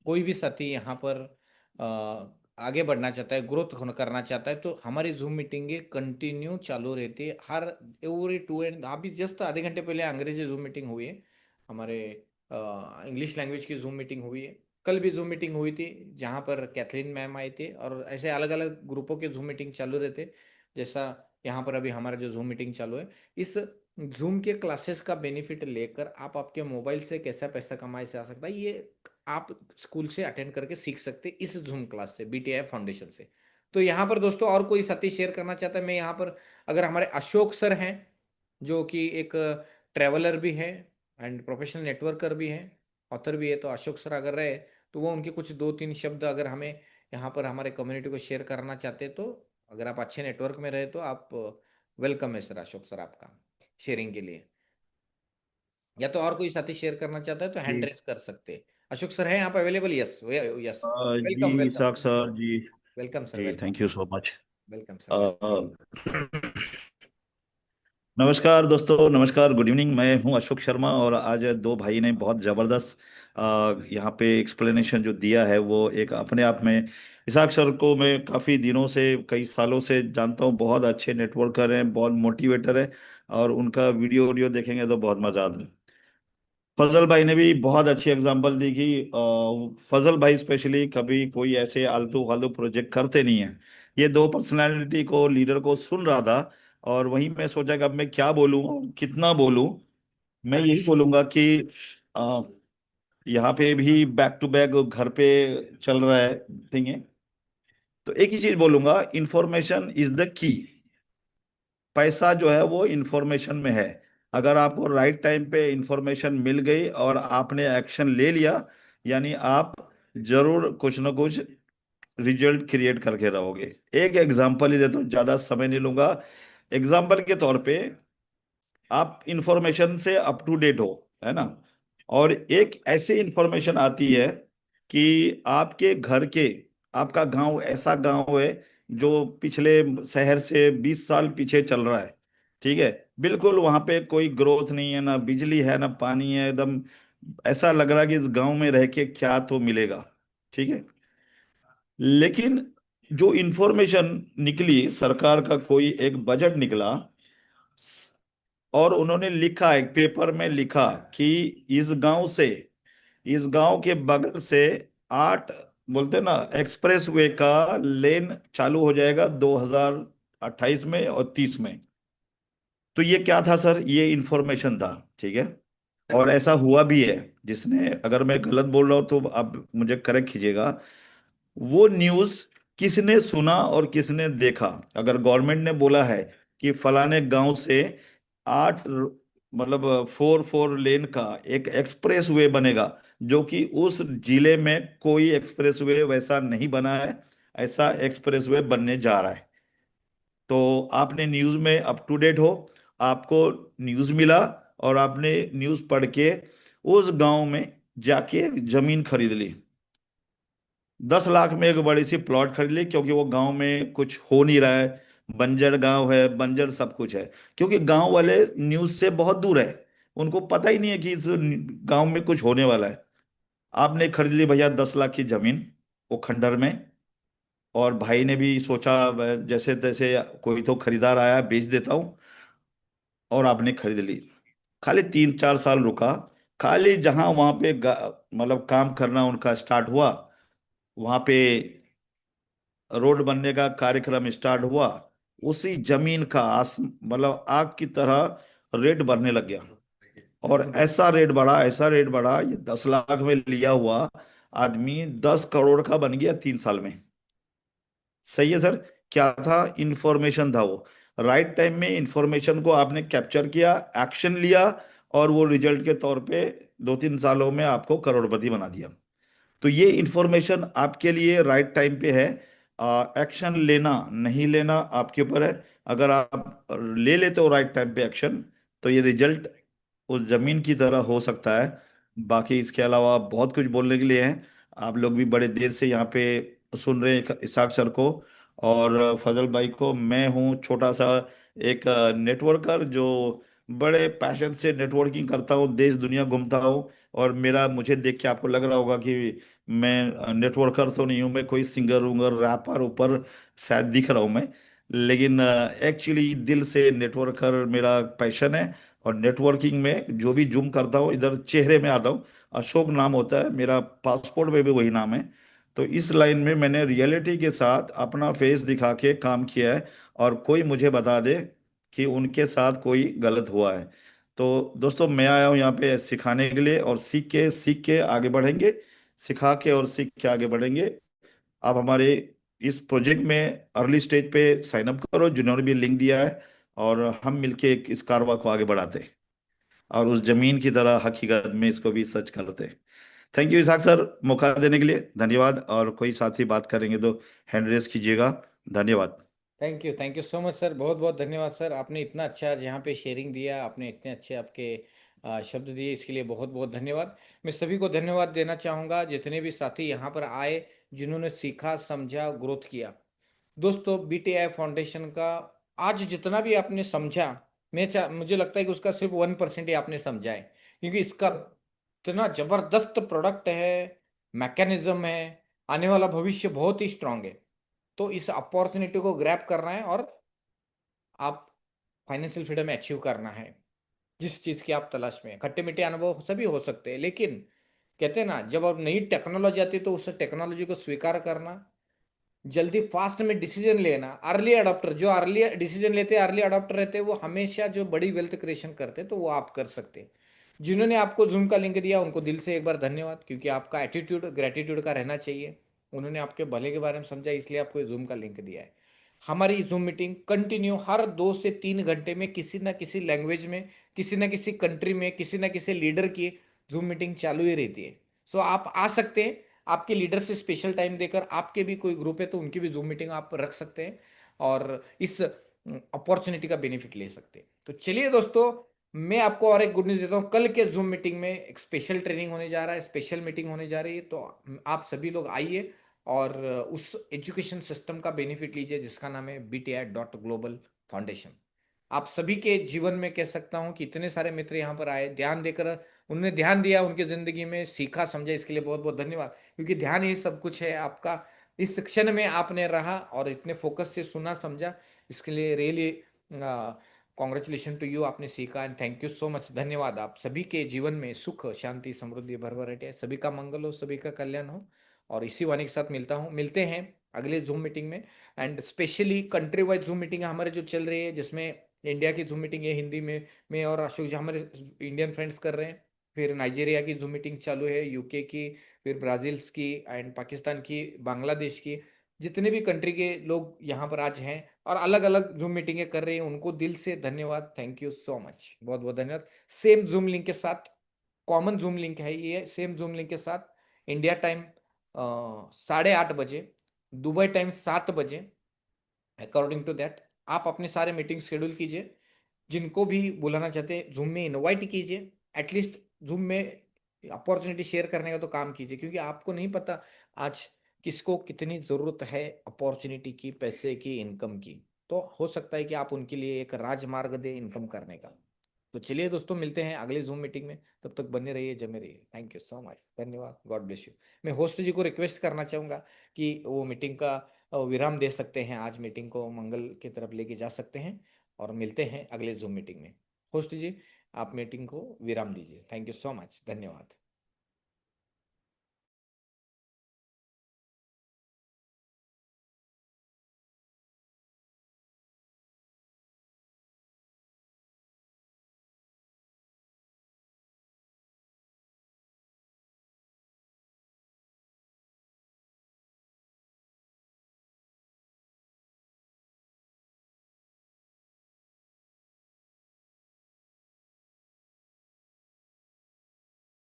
कोई भी साथी यहाँ पर आगे बढ़ना चाहता है, ग्रोथ करना चाहता है, तो हमारी जूम मीटिंगें कंटिन्यू चालू रहती है। हर एवरी 2 एंड, अभी जस्ट आधे घंटे पहले अंग्रेजी जूम मीटिंग हुई है, हमारे इंग्लिश लैंग्वेज की जूम मीटिंग हुई है। कल भी जूम मीटिंग हुई थी, जहाँ पर कैथरीन मैम आई थी। और ऐसे अलग अलग ग्रुपों के जूम मीटिंग चालू रहते, जैसा यहाँ पर अभी हमारा जो जूम मीटिंग चालू है। इस जूम के क्लासेस का बेनिफिट लेकर आप आपके मोबाइल से कैसा पैसा कमाए से आ सकता है, ये आप स्कूल से अटेंड करके सीख सकते हैं, इस जूम क्लास से, बीटीआई फाउंडेशन से। तो यहाँ पर दोस्तों, और कोई साथी शेयर करना चाहता है? मैं यहाँ पर, अगर हमारे अशोक सर हैं, जो कि एक ट्रेवलर भी है एंड प्रोफेशनल नेटवर्कर भी है, ऑथर भी है, तो अशोक सर अगर रहे, तो वो उनके कुछ 2 3 शब्द अगर हमें यहाँ पर हमारे कम्युनिटी को शेयर करना चाहते हैं, तो अगर आप अच्छे नेटवर्क में रहे, तो आप वेलकम है सर, अशोक सर, आपका शेयरिंग के लिए। या तो और कोई साथी शेयर करना चाहता है तो हैंड जी रेस कर सकते हैं। अशोक सर है यहाँ पे अवेलेबल? यस। यस। जी वेलकम वेलकम साख सर जी। वेलकम सर, जी welcome. Thank you so much. Welcome sir, welcome. अ, नमस्कार दोस्तों, नमस्कार, गुड इवनिंग। मैं हूं अशोक शर्मा और आज दो भाई ने बहुत ज़बरदस्त यहाँ पे एक्सप्लेनेशन जो दिया है वो एक अपने आप में। इसाक सर को मैं काफ़ी दिनों से, कई सालों से जानता हूँ। बहुत अच्छे नेटवर्कर हैं, बहुत मोटिवेटर है और उनका वीडियो वीडियो देखेंगे तो बहुत मजा आता है। फजल भाई ने भी बहुत अच्छी एग्जांपल दी कि फजल भाई स्पेशली कभी कोई ऐसे आलतू फालतू प्रोजेक्ट करते नहीं है। ये दो पर्सनालिटी को, लीडर को सुन रहा था और वहीं मैं सोचा कि अब मैं क्या बोलूं और कितना बोलूं। मैं यही बोलूंगा कि अ, यहाँ पे भी बैक टू बैक घर पे चल रहा है थिंग है। तो एक ही चीज बोलूंगा, इंफॉर्मेशन इज द की। पैसा जो है वो इंफॉर्मेशन में है। अगर आपको राइट टाइम पे इंफॉर्मेशन मिल गई और आपने एक्शन ले लिया, यानी आप जरूर कुछ ना कुछ रिजल्ट क्रिएट करके रहोगे। एक एग्जांपल ही देता हूँ, ज्यादा समय नहीं लूंगा। एग्जांपल के तौर पे, आप इंफॉर्मेशन से अप टू डेट हो, है ना? और एक ऐसी इंफॉर्मेशन आती है कि आपके घर के, आपका गांव ऐसा गांव है जो पिछले शहर से 20 साल पीछे चल रहा है। ठीक है, बिल्कुल वहां पे कोई ग्रोथ नहीं है, ना बिजली है ना पानी है, एकदम ऐसा लग रहा है कि इस गांव में रह के क्या तो मिलेगा। ठीक है, लेकिन जो इंफॉर्मेशन निकली, सरकार का कोई एक बजट निकला और उन्होंने लिखा, एक पेपर में लिखा कि इस गांव से, इस गांव के बगल से 8, बोलते हैं ना, एक्सप्रेस वे का लेन चालू हो जाएगा 2028 में और 30 में। तो ये क्या था सर? ये इंफॉर्मेशन था। ठीक है, और ऐसा हुआ भी है। जिसने, अगर मैं गलत बोल रहा हूं तो आप मुझे करेक्ट कीजिएगा। वो न्यूज़ किसने सुना और किसने देखा? अगर गवर्नमेंट ने बोला है कि फलाने गांव से 4 4 लेन का एक एक्सप्रेस वे बनेगा, जो कि उस जिले में कोई एक्सप्रेस वे वैसा नहीं बना है, ऐसा एक्सप्रेस वे बनने जा रहा है। तो आपने न्यूज़ में अप टू डेट हो, आपको न्यूज़ मिला और आपने न्यूज़ पढ़ के उस गांव में जाके जमीन खरीद ली। 10 लाख में एक बड़ी सी प्लॉट खरीद ली, क्योंकि वो गांव में कुछ हो नहीं रहा है, बंजर गांव है, बंजर सब कुछ है। क्योंकि गांव वाले न्यूज़ से बहुत दूर है, उनको पता ही नहीं है कि इस गांव में कुछ होने वाला है। आपने खरीद ली भैया 10 लाख की जमीन वो खंडर में। और भाई ने भी सोचा, जैसे तैसे कोई तो खरीदार आया, बेच देता हूँ। और आपने खरीद ली। खाली 3 4 साल रुका। खाली जहां वहां पे मतलब काम करना उनका स्टार्ट हुआ, वहां पे रोड बनने का कार्यक्रम स्टार्ट हुआ, उसी जमीन का मतलब आग की तरह रेट बढ़ने लग गया। और ऐसा रेट बढ़ा, ऐसा रेट बढ़ा, ये 10 लाख में लिया हुआ आदमी 10 करोड़ का बन गया 3 साल में। सही है सर? क्या था? इंफॉर्मेशन था वो। राइट टाइम में इंफॉर्मेशन को आपने कैप्चर किया, एक्शन लिया, और वो रिजल्ट के तौर पे 2 3 सालों में आपको करोड़पति बना दिया। तो ये इंफॉर्मेशन आपके लिए राइट टाइम पे है। एक्शन लेना नहीं लेना आपके ऊपर है। अगर आप ले लेते हो राइट टाइम पे एक्शन, तो ये रिजल्ट उस जमीन की तरह हो सकता है। बाकी इसके अलावा बहुत कुछ बोलने के लिए है। आप लोग भी बड़े देर से यहाँ पे सुन रहे हैं इसाक सर को और फजल भाई को। मैं हूँ छोटा सा एक नेटवर्कर, जो बड़े पैशन से नेटवर्किंग करता हूँ, देश दुनिया घूमता हूँ। और मेरा, मुझे देख के आपको लग रहा होगा कि मैं नेटवर्कर तो नहीं हूँ, मैं कोई सिंगर उंगर रैपर ऊपर शायद दिख रहा हूँ मैं। लेकिन एक्चुअली दिल से नेटवर्कर मेरा पैशन है। और नेटवर्किंग में जो भी जूम करता हूँ, इधर चेहरे में आता हूँ, अशोक नाम होता है मेरा, पासपोर्ट में भी वही नाम है। तो इस लाइन में मैंने रियलिटी के साथ अपना फेस दिखा के काम किया है। और कोई मुझे बता दे कि उनके साथ कोई गलत हुआ है। तो दोस्तों, मैं आया हूँ यहाँ पे सिखाने के लिए, और सीख के आगे बढ़ेंगे। सिखा के और सीख के आगे बढ़ेंगे। आप हमारे इस प्रोजेक्ट में अर्ली स्टेज पे साइन अप करो, जिन्होंने भी लिंक दिया है। और हम मिलके इस कारवा को आगे बढ़ाते हैं और उस जमीन की तरह हकीकत में इसको भी सच करते हैं। थैंक यू इसाक सर, मौका देने के लिए धन्यवाद। और कोई साथी बात करेंगे तो हैंड रेस कीजिएगा। धन्यवाद। Thank you so much sir, बहुत बहुत धन्यवाद सर। आपने इतना अच्छा आज यहाँ पे शेयरिंग दिया, आपने इतने अच्छे आपके शब्द दिए, इसके लिए बहुत बहुत धन्यवाद। मैं सभी को धन्यवाद देना चाहूँगा, जितने भी साथी यहाँ पर आए, जिन्होंने सीखा, समझा, ग्रोथ किया। दोस्तों बीटीआई फाउंडेशन का आज जितना भी आपने समझा, मुझे लगता है कि उसका सिर्फ 1% ही आपने समझा है, क्योंकि इसका इतना जबरदस्त प्रोडक्ट है, मैकेनिज्म है, आने वाला भविष्य बहुत ही स्ट्रांग है। तो इस अपॉर्चुनिटी को ग्रैब करना है और आप फाइनेंशियल फ्रीडम अचीव करना है। जिस चीज की आप तलाश में हैं। खट्टे मीठे अनुभव सभी हो सकते हैं, लेकिन कहते हैं ना, जब अब नई टेक्नोलॉजी आती है तो उस टेक्नोलॉजी को स्वीकार करना, जल्दी फास्ट में डिसीजन लेना। अर्ली अडॉप्टर, जो अर्ली डिसीजन लेते हैं, अर्ली अडॉप्टर रहते हैं, वो हमेशा जो बड़ी वेल्थ क्रिएशन करते हैं, तो वो आप कर सकते हैं। जिन्होंने आपको जूम का लिंक दिया उनको दिल से एक बार धन्यवाद, क्योंकि आपका एटीट्यूड ग्रेटिट्यूड का रहना चाहिए। उन्होंने आपके भले के बारे में समझा, इसलिए आपको जूम का लिंक दिया है। हमारी जूम मीटिंग कंटिन्यू हर 2 से 3 घंटे में किसी ना किसी लैंग्वेज में, किसी ना किसी कंट्री में, किसी ना किसी लीडर की जूम मीटिंग चालू ही रहती है। सो आप आ सकते हैं, आपके लीडर से स्पेशल टाइम देकर, आपके भी कोई ग्रुप है तो उनकी भी जूम मीटिंग आप रख सकते हैं और इस अपॉर्चुनिटी का बेनिफिट ले सकते हैं। तो चलिए दोस्तों, मैं आपको और एक गुड न्यूज देता हूँ। कल के जूम मीटिंग में एक स्पेशल ट्रेनिंग होने जा रहा है, स्पेशल मीटिंग होने जा रही है। तो आप सभी लोग आइए और उस एजुकेशन सिस्टम का बेनिफिट लीजिए जिसका नाम है BTI.Global फाउंडेशन। आप सभी के जीवन में कह सकता हूं कि इतने सारे मित्र यहाँ पर आए, ध्यान देकर उन्होंने ध्यान दिया, उनकी जिंदगी में सीखा समझा, इसके लिए बहुत बहुत धन्यवाद। क्योंकि ध्यान ही सब कुछ है आपका। इस क्षण में आपने रहा और इतने फोकस से सुना समझा, इसके लिए रियली कॉन्ग्रेचुलेशन टू यू। आपने सीखा and thank you so much, धन्यवाद। आप सभी के जीवन में सुख शांति समृद्धि भरभराटे, सभी का मंगल हो, सभी का कल्याण हो। और इसी वाणी के साथ मिलते हैं अगले जूम मीटिंग में। And specially country wise zoom meeting हमारे जो चल रही है, जिसमें इंडिया की जूम मीटिंग है हिंदी में, मैं और अशोक जी हमारे इंडियन फ्रेंड्स कर रहे हैं। फिर नाइजीरिया की जूम मीटिंग चालू है, यूके की, फिर ब्राजील की एंड पाकिस्तान की, बांग्लादेश की। जितने भी कंट्री के लोग यहाँ पर आज हैं और अलग अलग जूम मीटिंगें कर रहे हैं, उनको दिल से धन्यवाद, थैंक यू सो मच, बहुत बहुत धन्यवाद। सेम जूम लिंक के साथ, कॉमन जूम लिंक है ये, सेम जूम लिंक के साथ इंडिया टाइम 8:30 बजे, दुबई टाइम 7 बजे, अकॉर्डिंग टू दैट आप अपने सारे मीटिंग शेड्यूल कीजिए। जिनको भी बुलाना चाहते हैं जूम में इनवाइट कीजिए, एटलीस्ट जूम में अपॉर्चुनिटी शेयर करने का तो काम कीजिए, क्योंकि आपको नहीं पता आज किसको कितनी ज़रूरत है अपॉर्चुनिटी की, पैसे की, इनकम की। तो हो सकता है कि आप उनके लिए एक राजमार्ग दे इनकम करने का। तो चलिए दोस्तों, मिलते हैं अगले जूम मीटिंग में, तब तक बने रहिए, जमे रहिए। थैंक यू सो मच, धन्यवाद, गॉड ब्लेस यू। मैं होस्ट जी को रिक्वेस्ट करना चाहूँगा कि वो मीटिंग का विराम दे सकते हैं, आज मीटिंग को मंगल की तरफ लेके जा सकते हैं और मिलते हैं अगले जूम मीटिंग में। होस्ट जी, आप मीटिंग को विराम दीजिए। थैंक यू सो मच, धन्यवाद।